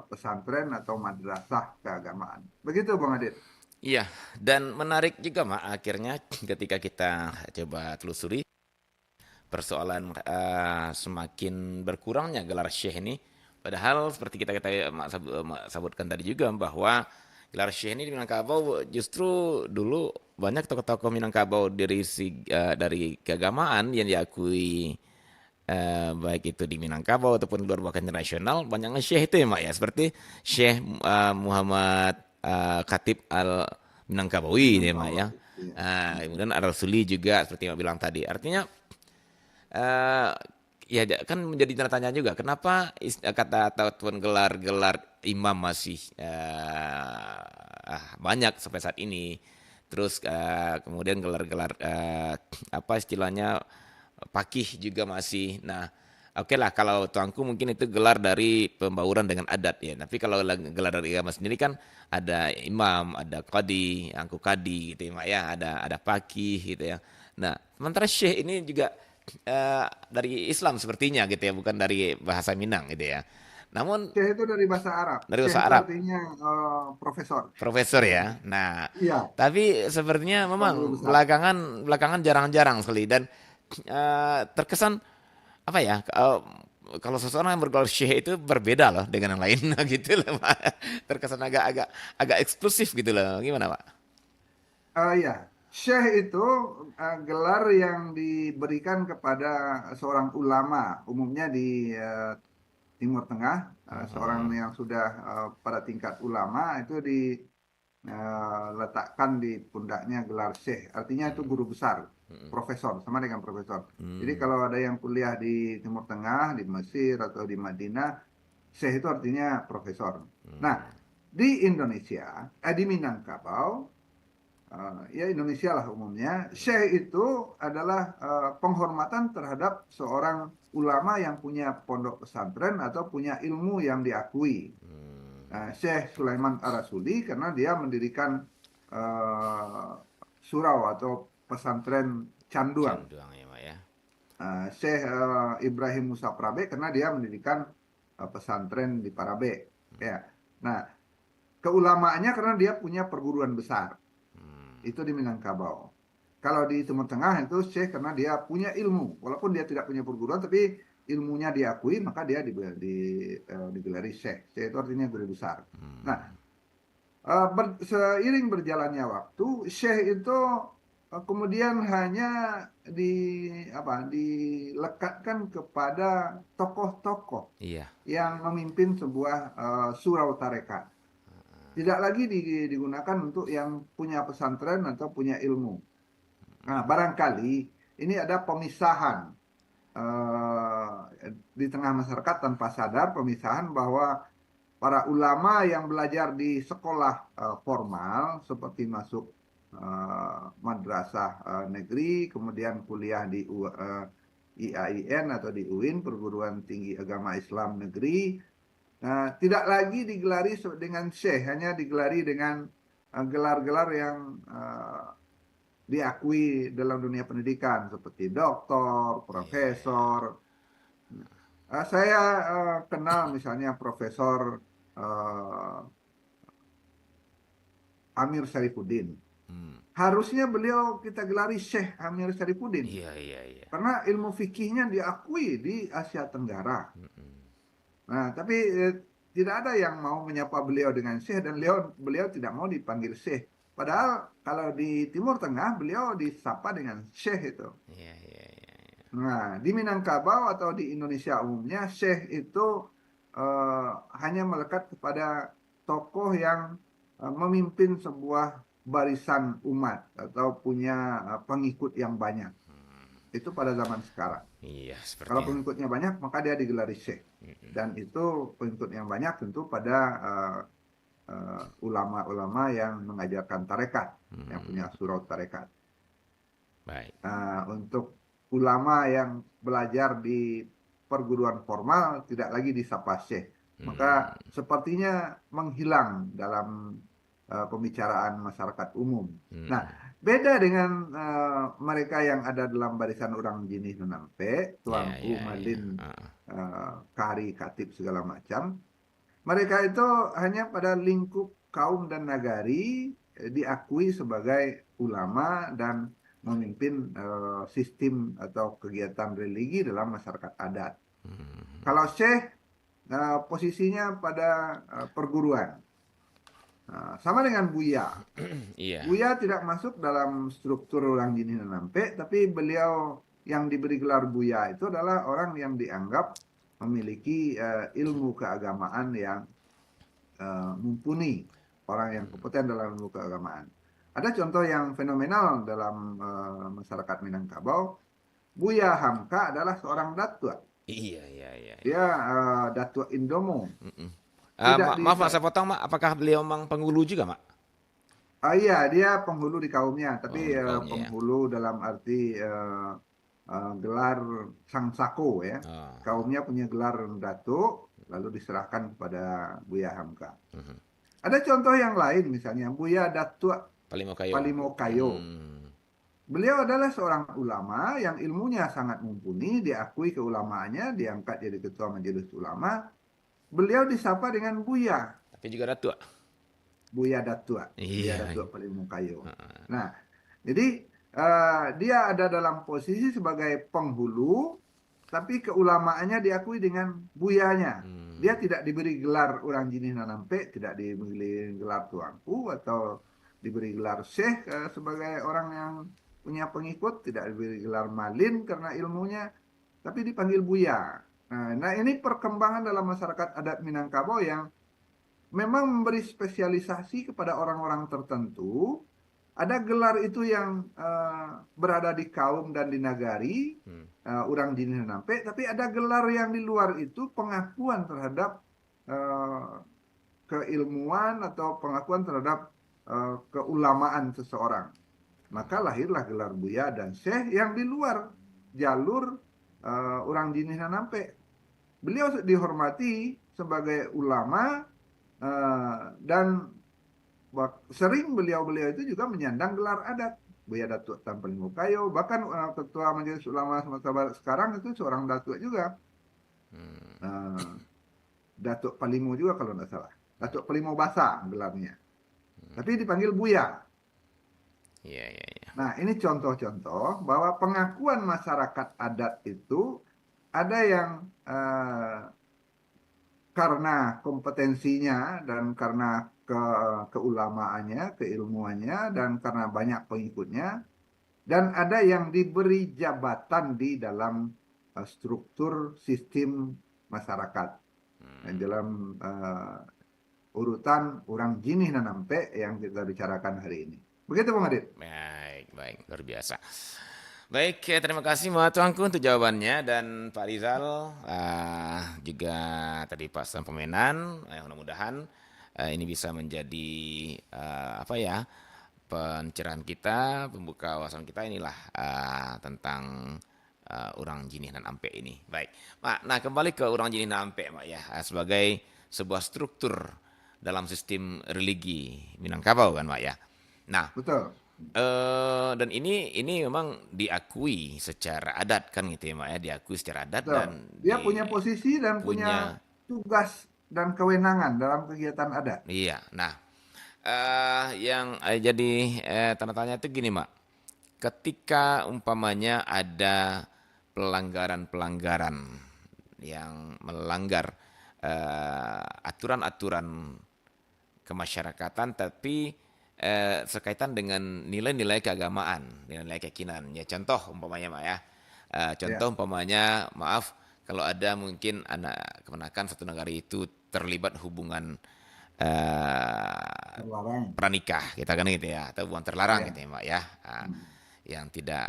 pesantren atau madrasah keagamaan. Begitu Bang Adit. Iya, dan menarik juga Mak, akhirnya ketika kita coba telusuri persoalan semakin berkurangnya gelar syekh ini. Padahal seperti kita sebutkan tadi juga bahwa gelar syekh ini di Minangkabau justru dulu banyak tokoh-tokoh Minangkabau dari keagamaan yang diakui baik itu di Minangkabau ataupun di luar bahkan internasional, banyak syekh itu ya Mak ya, seperti Syekh Muhammad Khatib Al Minangkabawi ya Mak ya. Kemudian Ar-Rasuli juga seperti yang bilang tadi. Artinya ya kan menjadi tanda tanya juga, kenapa kata ataupun gelar-gelar imam masih banyak sampai saat ini. Terus kemudian gelar-gelar apa istilahnya pakih juga masih. Nah, oke lah kalau tuanku mungkin itu gelar dari pembauran dengan adat ya. Tapi kalau gelar dari agama sendiri kan ada imam, ada qadi, angku kadi gitu ya, Mak, ya, ada pakih gitu ya. Nah, sementara syekh ini juga dari Islam sepertinya gitu ya, bukan dari bahasa Minang gitu ya. Namun Syekh itu dari bahasa Arab. dari Syekh bahasa itu Arab, artinya profesor. profesor ya. Nah, Iya, tapi sepertinya atau guru memang besar. belakangan jarang-jarang sekali dan terkesan apa ya? Kalau seseorang yang bergelar syekh itu berbeda loh dengan yang lain gitu loh, Pak. Terkesan agak eksklusif gitu loh. Gimana, Pak? Ya, Syekh itu gelar yang diberikan kepada seorang ulama, umumnya di Timur Tengah, seorang yang sudah pada tingkat ulama itu diletakkan di pundaknya gelar Syekh. Artinya itu guru besar, profesor, sama dengan profesor. Jadi kalau ada yang kuliah di Timur Tengah, di Mesir atau di Madinah, Syekh itu artinya profesor. Nah, di Indonesia, di Minangkabau, ya Indonesia lah umumnya, Syekh itu adalah penghormatan terhadap seorang ulama yang punya pondok pesantren atau punya ilmu yang diakui. Syekh Sulaiman Ar-Rasuli karena dia mendirikan surau atau pesantren Canduang. Canduang ya, Pak ya. Syekh Ibrahim Musa Prabe karena dia mendirikan pesantren di Parabe. Ya. Nah, keulamaannya karena dia punya perguruan besar. Itu di Minangkabau. Kalau di Timur Tengah itu Syekh karena dia punya ilmu. Walaupun dia tidak punya perguruan, tapi ilmunya diakui, maka dia digelari Syekh. Syekh itu artinya guru besar. Nah, seiring berjalannya waktu, Syekh itu kemudian hanya dilekatkan kepada tokoh-tokoh yang memimpin sebuah surau tarekat. Tidak lagi digunakan untuk yang punya pesantren atau punya ilmu. Nah, barangkali ini ada pemisahan di tengah masyarakat tanpa sadar, pemisahan bahwa para ulama yang belajar di sekolah formal seperti masuk madrasah negeri, kemudian kuliah di IAIN atau di UIN, Perguruan Tinggi Agama Islam Negeri, tidak lagi digelari dengan syekh, hanya digelari dengan gelar-gelar yang diakui dalam dunia pendidikan seperti doktor, profesor. Saya kenal misalnya Profesor Amir Syarifuddin. Harusnya beliau kita gelari Syekh Amir Syarifuddin. Iya. Karena ilmu fikihnya diakui di Asia Tenggara. Nah, tapi tidak ada yang mau menyapa beliau dengan Syekh dan beliau tidak mau dipanggil Syekh. Padahal kalau di Timur Tengah beliau disapa dengan Syekh itu. Iya. Nah, di Minangkabau atau di Indonesia umumnya Syekh itu hanya melekat kepada tokoh yang memimpin sebuah barisan umat atau punya pengikut yang banyak. Itu pada zaman sekarang. Iya, Kalau pengikutnya banyak, maka dia digelari Syekh. Dan itu pengikut yang banyak tentu pada ulama-ulama yang mengajarkan tarekat, yang punya surau tarekat. Baik. Untuk ulama yang belajar di perguruan formal tidak lagi disapa Syekh. Maka sepertinya menghilang dalam pembicaraan masyarakat umum. Nah, beda dengan mereka yang ada dalam barisan orang Jinih Nunampe, Tuanku, Malin, Kari, Katib, segala macam. Mereka itu hanya pada lingkup kaum dan nagari diakui sebagai ulama dan memimpin sistem atau kegiatan religi dalam masyarakat adat. Kalau Syekh, posisinya pada perguruan. Sama dengan Buya. Buya tidak masuk dalam struktur orang Jinih Nunampe, tapi beliau yang diberi gelar Buya itu adalah orang yang dianggap memiliki ilmu keagamaan yang mumpuni, orang yang kompeten dalam ilmu keagamaan. Ada contoh yang fenomenal dalam masyarakat Minangkabau. Buya Hamka adalah seorang datua. Iya, iya, iya, iya. Dia Datuk Indomo. Mm-mm. Tidak Maaf, Mak, bisa. saya potong, Mak. Apakah beliau memang penghulu juga, Mak? Iya, dia penghulu di kaumnya, tapi Oh, di kaumnya ya. penghulu dalam arti gelar Sang Sako ya. Oh. Kaumnya punya gelar Datuk, lalu diserahkan kepada Buya Hamka. Mhm. Ada contoh yang lain, misalnya Buya Datuk Palimokayo. Palimokayo. Hmm. Beliau adalah seorang ulama yang ilmunya sangat mumpuni, diakui keulamaannya, diangkat jadi ketua majelis ulama. Beliau disapa dengan Buya. Tapi juga Datuk. Buya Datuk, Buya Iya. Datuk Palimokayo. Heeh. Nah, jadi dia ada dalam posisi sebagai penghulu, tapi keulamaannya diakui dengan buyanya. Hmm. Dia tidak diberi gelar orang jinih nanampe, tidak diberi gelar tuanku atau diberi gelar syekh sebagai orang yang punya pengikut, tidak diberi gelar malin karena ilmunya, tapi dipanggil buya. Nah, ini perkembangan dalam masyarakat adat Minangkabau yang memang memberi spesialisasi kepada orang-orang tertentu. Ada gelar itu yang berada di kaum dan di nagari, orang Jinih Nampe, tapi ada gelar yang di luar itu pengakuan terhadap keilmuan atau pengakuan terhadap keulamaan seseorang. Maka lahirlah gelar Buya dan Syekh yang di luar jalur orang Jinih Nampe. Beliau dihormati sebagai ulama dan sering beliau-beliau itu juga menyandang gelar adat. Buya Datuk Tan Palimokayo, bahkan ketua Majelis Ulama Sumatera Barat sekarang itu seorang datuk juga. Datuk Palimo juga kalau tidak salah. Datuk Palimo Basa gelarnya. Tapi dipanggil Buya. Iya, iya, iya. Nah, ini contoh-contoh bahwa pengakuan masyarakat adat itu ada yang karena kompetensinya dan karena keulamaannya, keilmuannya, dan karena banyak pengikutnya, dan ada yang diberi jabatan di dalam struktur sistem masyarakat. Dan dalam urutan orang jinih nanampe yang kita bicarakan hari ini. Begitu Bang Adit. Baik, baik, luar biasa. Baik, terima kasih Mbak Tuanku untuk jawabannya dan Pak Rizal juga tadi Pak Pemenan. Mudah-mudahan ini bisa menjadi apa ya pencerahan kita, pembuka wawasan kita inilah tentang orang Jinih dan Ampe ini. Baik, Mak. Nah kembali ke orang Jinih dan Ampe, Mak ya, sebagai sebuah struktur dalam sistem religi Minangkabau kan, Mak ya. Nah, betul. Dan ini memang diakui secara adat kan gitu ya, Mak ya, diakui secara adat. Betul. Dan Dia punya posisi dan punya tugas dan kewenangan dalam kegiatan adat. Iya. Nah, yang jadi tanda tanya itu gini, Mak. Ketika umpamanya ada pelanggaran-pelanggaran yang melanggar aturan-aturan kemasyarakatan, tapi sekaitan dengan nilai-nilai keagamaan, nilai keyakinan. Ya contoh umpamanya, Mak ya. Contoh umpamanya, maaf kalau ada mungkin anak kemenakan satu negara itu terlibat hubungan pranikah, kita kan gitu ya, atau hubungan terlarang gitu ya, Mak ya. Yang tidak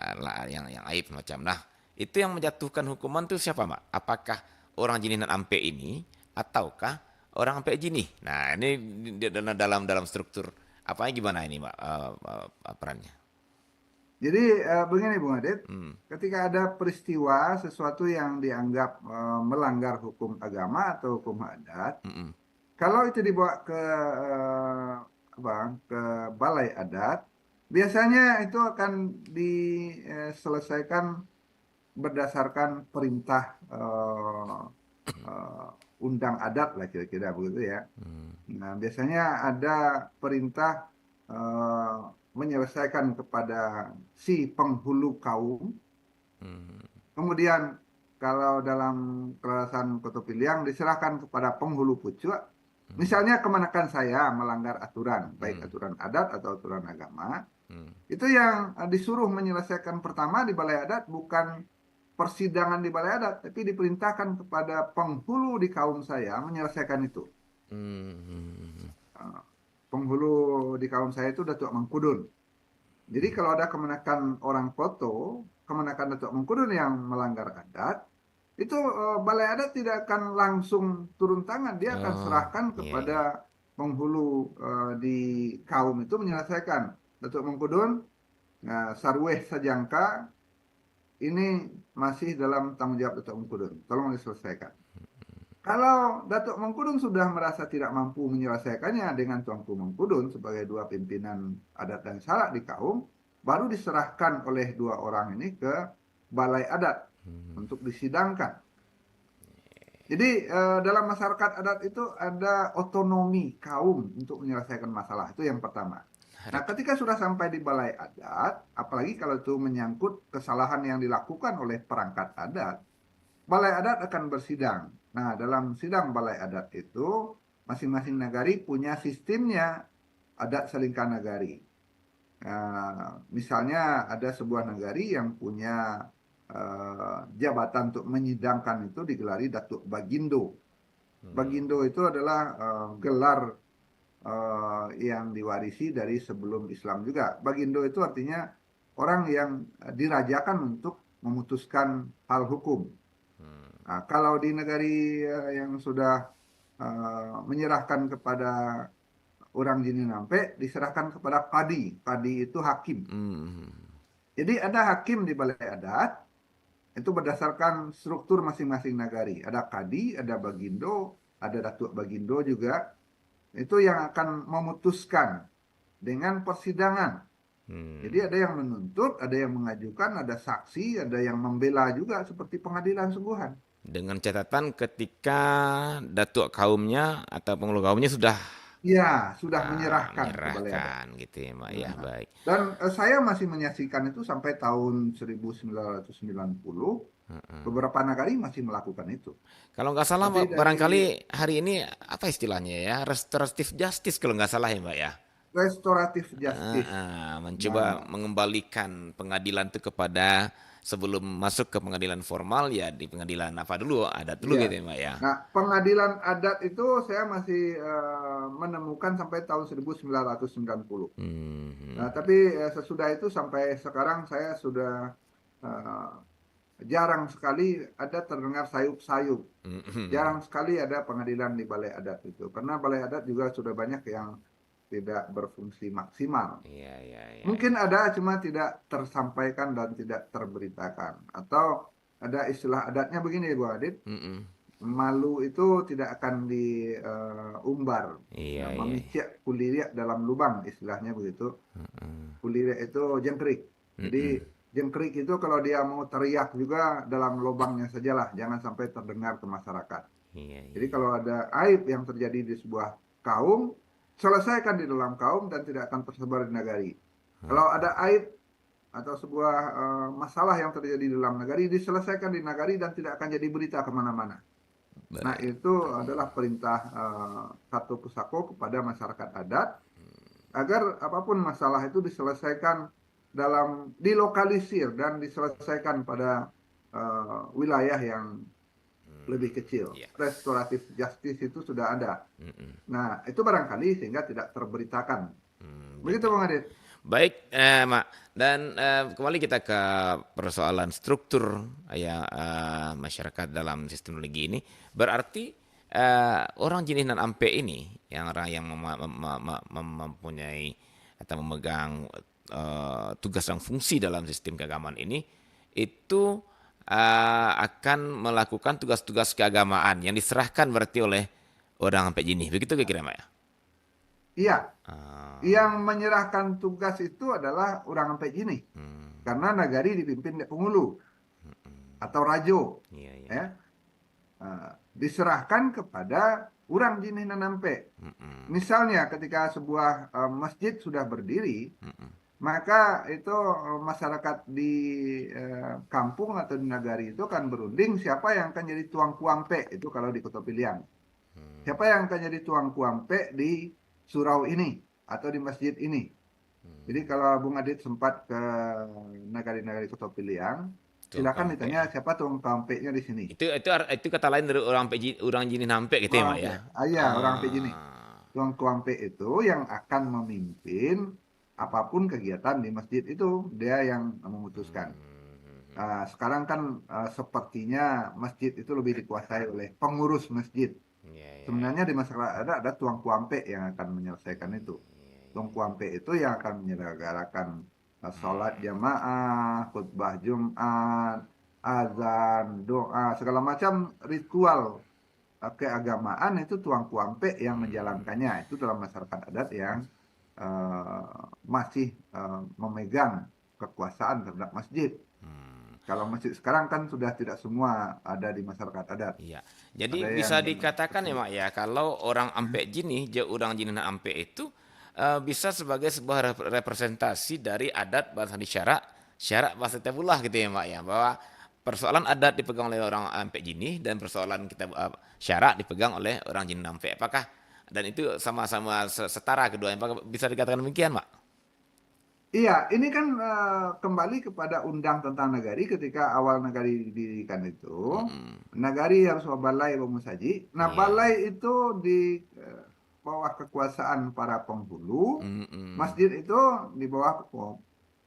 yang aib macam. Nah, itu yang menjatuhkan hukuman itu siapa, Mak? Apakah orang Jinih dan Ampe ini ataukah orang Ampe Jinih? Nah, ini dalam struktur apanya gimana ini, Mbak, perannya? Jadi begini Bung Adit, ketika ada peristiwa sesuatu yang dianggap melanggar hukum agama atau hukum adat, kalau itu dibawa ke balai adat, biasanya itu akan diselesaikan berdasarkan perintah undang adat lah kira-kira begitu ya. Nah, biasanya ada perintah menyelesaikan kepada si penghulu kaum. Kemudian kalau dalam kerajaan Kota Piliang diserahkan kepada penghulu pucuk. Misalnya kemenakan saya melanggar aturan, baik aturan adat atau aturan agama. Itu yang disuruh menyelesaikan pertama di balai adat bukan persidangan di balai adat, tapi diperintahkan kepada penghulu di kaum saya menyelesaikan itu. Penghulu di kaum saya itu Datuk Mangkudun. Jadi kalau ada kemenakan orang Koto, kemenakan Datuk Mangkudun yang melanggar adat, itu balai adat tidak akan langsung turun tangan, dia akan serahkan iya, iya. kepada penghulu di kaum itu menyelesaikan. Datuk Mengkudun, Sarweh Sajangka ini masih dalam tanggung jawab Datuk Mengkudun, tolong diselesaikan. Kalau Datuk Mengkudun sudah merasa tidak mampu menyelesaikannya dengan Tuanku Mengkudun sebagai dua pimpinan adat dan salak di kaum, baru diserahkan oleh dua orang ini ke balai adat untuk disidangkan. Jadi dalam masyarakat adat itu ada otonomi kaum untuk menyelesaikan masalah, itu yang pertama. Nah, ketika sudah sampai di balai adat, apalagi kalau itu menyangkut kesalahan yang dilakukan oleh perangkat adat, balai adat akan bersidang. Nah, dalam sidang balai adat itu, masing-masing nagari punya sistemnya, adat selingkah nagari. Misalnya ada sebuah nagari yang punya jabatan untuk menyidangkan itu digelari Datuk Bagindo. Bagindo itu adalah gelar yang diwarisi dari sebelum Islam juga. Bagindo itu artinya orang yang dirajakan untuk memutuskan hal hukum. Nah, kalau di negari yang sudah menyerahkan kepada orang Jini Nampe, diserahkan kepada padi. Padi itu hakim. Jadi ada hakim di balai adat, itu berdasarkan struktur masing-masing nagari. Ada kadi, ada bagindo, ada datuk bagindo juga. Itu yang akan memutuskan dengan persidangan. Jadi ada yang menuntut, ada yang mengajukan, ada saksi, ada yang membela juga seperti pengadilan sungguhan. Dengan catatan ketika datuk kaumnya atau penghulu kaumnya sudah menyerahkan ke balai adat. Gitu ya, Mak. Ya, baik. Dan saya masih menyaksikan itu sampai tahun 1990. Beberapa nagari masih melakukan itu. Kalau nggak salah, barangkali hari ini apa istilahnya ya, restoratif justice kalau nggak salah ya, Mbak ya. Restoratif justice. Mencoba mengembalikan pengadilan itu kepada sebelum masuk ke pengadilan formal ya di pengadilan apa dulu, adat dulu gitu ya, Mbak ya. Nah, pengadilan adat itu saya masih menemukan sampai tahun 1990. Nah, tapi sesudah itu sampai sekarang saya sudah jarang sekali ada terdengar sayup-sayup. Jarang sekali ada pengadilan di balai adat itu. Karena balai adat juga sudah banyak yang tidak berfungsi maksimal. Mungkin ada, cuma tidak tersampaikan dan tidak terberitakan. Atau ada istilah adatnya begini, Bu Adit. Malu itu tidak akan diumbar. Memicik kuliriak dalam lubang, istilahnya begitu. Kuliriak itu jengkrik. Jadi jengkrik itu kalau dia mau teriak juga dalam lubangnya sajalah, jangan sampai terdengar ke masyarakat. Jadi kalau ada aib yang terjadi di sebuah kaum, selesaikan di dalam kaum dan tidak akan tersebar di nagari. Kalau ada aib atau sebuah masalah yang terjadi di dalam nagari, diselesaikan di nagari dan tidak akan jadi berita kemana-mana. Nah, itu adalah perintah Satu Pusako kepada masyarakat adat, agar apapun masalah itu diselesaikan dilokalisir dan diselesaikan pada wilayah yang lebih kecil. Restoratif justice itu sudah ada. Nah, itu barangkali sehingga tidak terberitakan. Begitu, Bang Adit. Baik, Mak. Dan kembali kita ke persoalan struktur masyarakat dalam sistem legi ini. Berarti orang Jini dan Ampe ini, yang mempunyai atau memegang tugas dan fungsi dalam sistem keagamaan ini, itu akan melakukan tugas-tugas keagamaan yang diserahkan berarti oleh orang Ampe Jini. Begitu kira-kira, Mak ya? Iya. Yang menyerahkan tugas itu adalah orang Ampe Jini. Karena nagari dipimpin penghulu atau rajo. Diserahkan kepada orang Jini dan Ampe. Misalnya ketika sebuah masjid sudah berdiri, maka itu masyarakat di kampung atau di nagari itu akan berunding siapa yang akan jadi tuang kuampe, itu kalau di Kota Piliang. Siapa yang akan jadi tuang kuampe di surau ini atau di masjid ini. Jadi kalau Bung Adit sempat ke nagari-nagari Kota Piliang, silakan ditanya siapa tuang kuampe-nya di sini. Itu kata lain dari orang Jini Nampe gitu ya, Mak ya. Iya, orang Ampe Jini. Tuang kuampe itu yang akan memimpin apapun kegiatan di masjid itu, dia yang memutuskan. Sekarang kan sepertinya masjid itu lebih dikuasai oleh pengurus masjid. Sebenarnya di masyarakat ada tuang kuampe yang akan menyelesaikan itu. Tuang kuampe itu yang akan menyelenggarakan sholat jamaah, khutbah Jumat, azan, doa, segala macam ritual keagamaan itu tuang kuampe yang menjalankannya. Itu dalam masyarakat adat yang masih memegang kekuasaan terhadap masjid. Kalau masjid sekarang kan sudah tidak semua ada di masyarakat adat. Iya. Jadi Ada bisa yang dikatakan ya Mak ya, kalau orang Ampek Jini, orang Jinina Ampek itu bisa sebagai sebuah representasi dari adat bahasa di syarak bahasa Tebullah gitu ya Mak ya, bahwa persoalan adat dipegang oleh orang Ampek Jini dan persoalan kita syarak dipegang oleh orang Jinina Ampek. Apakah dan itu sama-sama setara keduanya? Apakah bisa dikatakan demikian Mak? Iya, ini kan kembali kepada undang tentang nagari ketika awal nagari didirikan itu. Nagari harus balai pemusaji. Nah, Iya. balai itu di bawah kekuasaan para penghulu. Masjid itu di bawah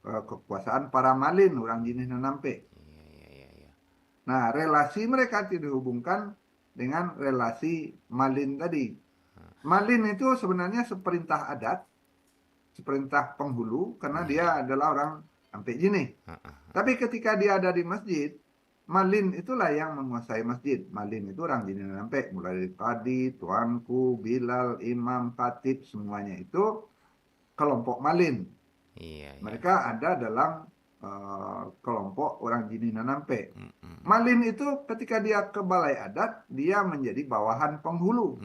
kekuasaan para malin, orang jinis nanampe. Iya. Nah, relasi mereka dihubungkan dengan relasi malin tadi. Malin itu sebenarnya seperintah adat, seperintah penghulu, karena dia adalah orang Ampek Jini. Tapi ketika dia ada di masjid, malin itulah yang menguasai masjid. Malin itu orang Jini dan Ampek, mulai dari qadi, tuanku, bilal, imam, khatib, semuanya itu kelompok malin. Iya. Mereka ada dalam kelompok orang Jini dan Ampek. Malin itu ketika dia ke balai adat, dia menjadi bawahan penghulu.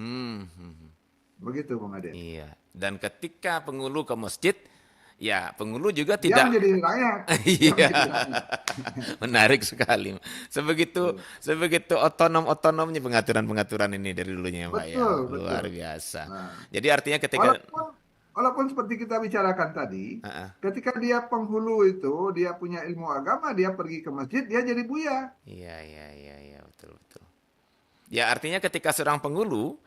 Begitu Bung Ade. Iya. Dan ketika penghulu ke masjid, ya penghulu juga Dia tidak. menjadi rakyat. Iya. Menarik sekali. Sebegitu otonomnya pengaturan ini dari dulunya Pak ya. Betul, Luar betul. biasa. Nah, Jadi artinya ketika walaupun seperti kita bicarakan tadi, ketika dia penghulu itu, dia punya ilmu agama, dia pergi ke masjid, dia jadi buya. Iya, betul. Ya artinya ketika seorang penghulu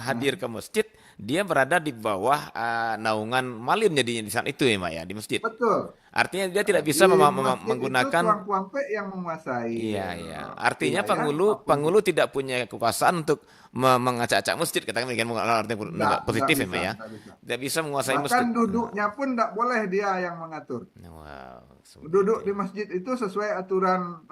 hadir ke masjid, dia berada di bawah naungan malin jadinya di saat itu ya Mak ya, di masjid. Betul. Artinya dia tidak bisa Di masjid menggunakan. itu tuang kuampe yang menguasai. Iya. Artinya wilayah, penghulu tidak punya kekuasaan untuk mengacak-acak masjid, katakan demikian, artinya positif ya Mak ya. Nggak bisa. Tidak bisa menguasai Bahkan masjid. duduknya pun tidak boleh dia yang mengatur. Wow. Duduk di masjid itu sesuai aturan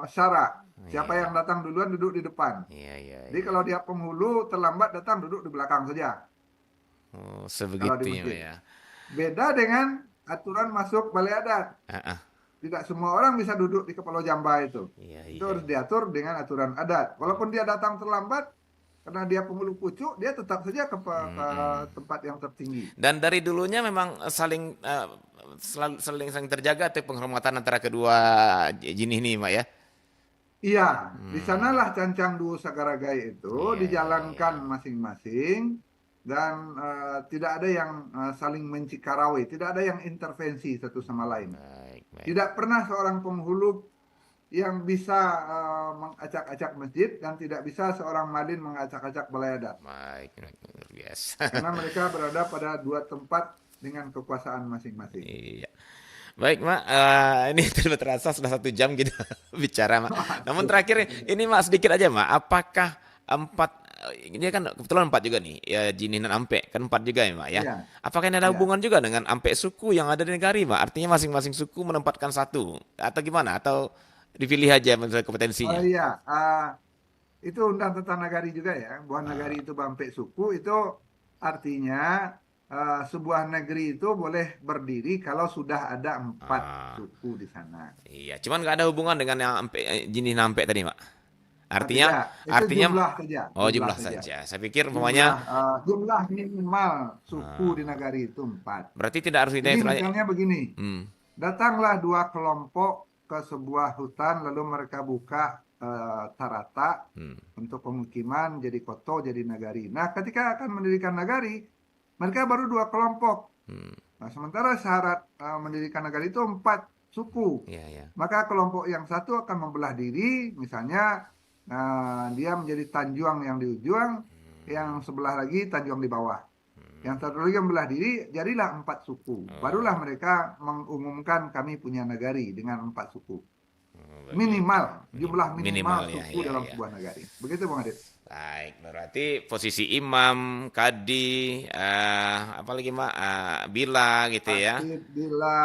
syarak. Siapa yang datang duluan duduk di depan. Iya. Jadi kalau dia penghulu terlambat datang duduk di belakang saja. Oh, Kalau di sebegitunya masjid. ya. Beda dengan aturan masuk balai adat. Tidak semua orang bisa duduk di kepala jamba itu. Itu harus diatur dengan aturan adat. Walaupun dia datang terlambat, karena dia penghulu pucuk, dia tetap saja ke tempat yang tertinggi. Dan dari dulunya memang saling terjaga tuh penghormatan antara kedua jenis ini, Mak ya. Iya, di sanalah Cancang Duo Sagaragai itu dijalankan masing-masing dan tidak ada yang saling mencikarawai, tidak ada yang intervensi satu sama lain. Baik. Tidak pernah seorang penghulu yang bisa mengacak-acak masjid dan tidak bisa seorang malin mengacak-acak balai adat. Baik, luar biasa. Karena mereka berada pada dua tempat dengan kekuasaan masing-masing. Iya. Baik, Mak. Ini tidak terasa sudah 1 jam kita bicara, Mak. Namun terakhir ini, Mak, sedikit aja, Mak. Apakah ini kan kebetulan 4 juga nih, ya Jini dan Ampek kan 4 juga ya, Mak ya. Iya. Apakah ini ada hubungan juga dengan Ampek suku yang ada di negari, Mak? Artinya masing-masing suku menempatkan satu atau gimana? Atau dipilih aja menurut kompetensinya? Oh iya, itu undang tentang nagari juga ya. Bahwa nagari itu Ampek suku itu artinya sebuah negeri itu boleh berdiri kalau sudah ada 4 suku di sana. Iya, cuman nggak ada hubungan dengan yang Jini dan Ampek tadi, Mak. Artinya jumlah saja. Oh, jumlah saja. Saya pikir umpamanya jumlah minimal suku di nagari itu 4. Berarti tidak harus Jadi misalnya begini, datanglah 2 kelompok ke sebuah hutan lalu mereka buka tarata untuk pemukiman jadi koto jadi nagari. Nah, ketika akan mendirikan nagari, mereka baru 2 kelompok. Nah, sementara syarat mendirikan nagari itu 4 suku. Maka kelompok yang satu akan membelah diri, misalnya dia menjadi Tanjuang yang di ujung, yang sebelah lagi Tanjuang di bawah. Yang satu lagi membelah diri, jadilah 4 suku. Barulah mereka mengumumkan kami punya negari dengan 4 suku. Minimal, jumlah minimal ya, suku ya, dalam ya. sebuah negari. Begitu Bang Adit. Baik, berarti posisi imam, kadi, apalagi Mak, bila gitu ya. Katib, bila,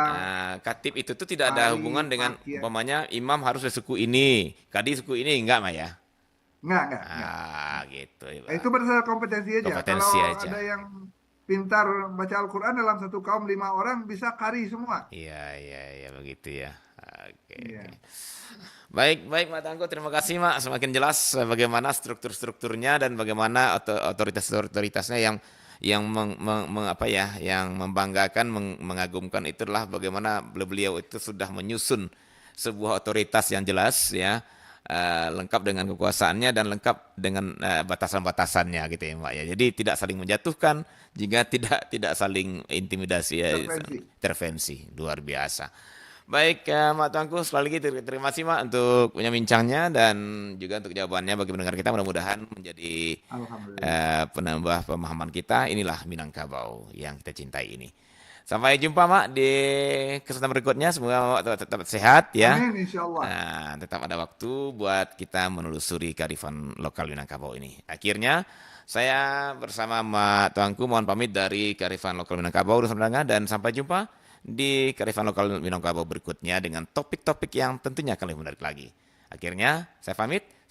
Katib itu tuh tidak ada Hari, hubungan dengan Fakir. umpamanya imam harus dari suku ini, kadi suku ini, enggak Mak ya? Enggak. Gitu ya, Pak. Itu berdasarkan kompetensi aja. Kompetensi Kalau aja. ada yang pintar baca Al-Quran dalam satu kaum 5 orang bisa kari semua. Iya, begitu ya. Oke. Iya. Baik, Mak Tangguh, terima kasih Mak. Semakin jelas bagaimana strukturnya dan bagaimana otoritasnya yang yang membanggakan, mengagumkan itulah bagaimana beliau itu sudah menyusun sebuah otoritas yang jelas ya. Lengkap dengan kekuasaannya dan lengkap dengan batasan-batasannya gitu ya Mak ya. Jadi tidak saling menjatuhkan, jika tidak saling intimidasi ya, intervensi luar biasa. Baik, Mak Tuanku, sekali lagi terima kasih Mak untuk bincangnya dan juga untuk jawabannya bagi pendengar kita. Mudah-mudahan menjadi penambah pemahaman kita. Inilah Minangkabau yang kita cintai ini. Sampai jumpa Mak di kesempatan berikutnya. Semoga Mak tetap sehat ya. Amin, insyaallah. Nah, tetap ada waktu buat kita menelusuri kearifan lokal Minangkabau ini. Akhirnya saya bersama Mak Tuanku mohon pamit dari kearifan lokal Minangkabau dan sampai jumpa di kearifan lokal Minangkabau berikutnya dengan topik-topik yang tentunya akan lebih menarik lagi. Akhirnya saya pamit.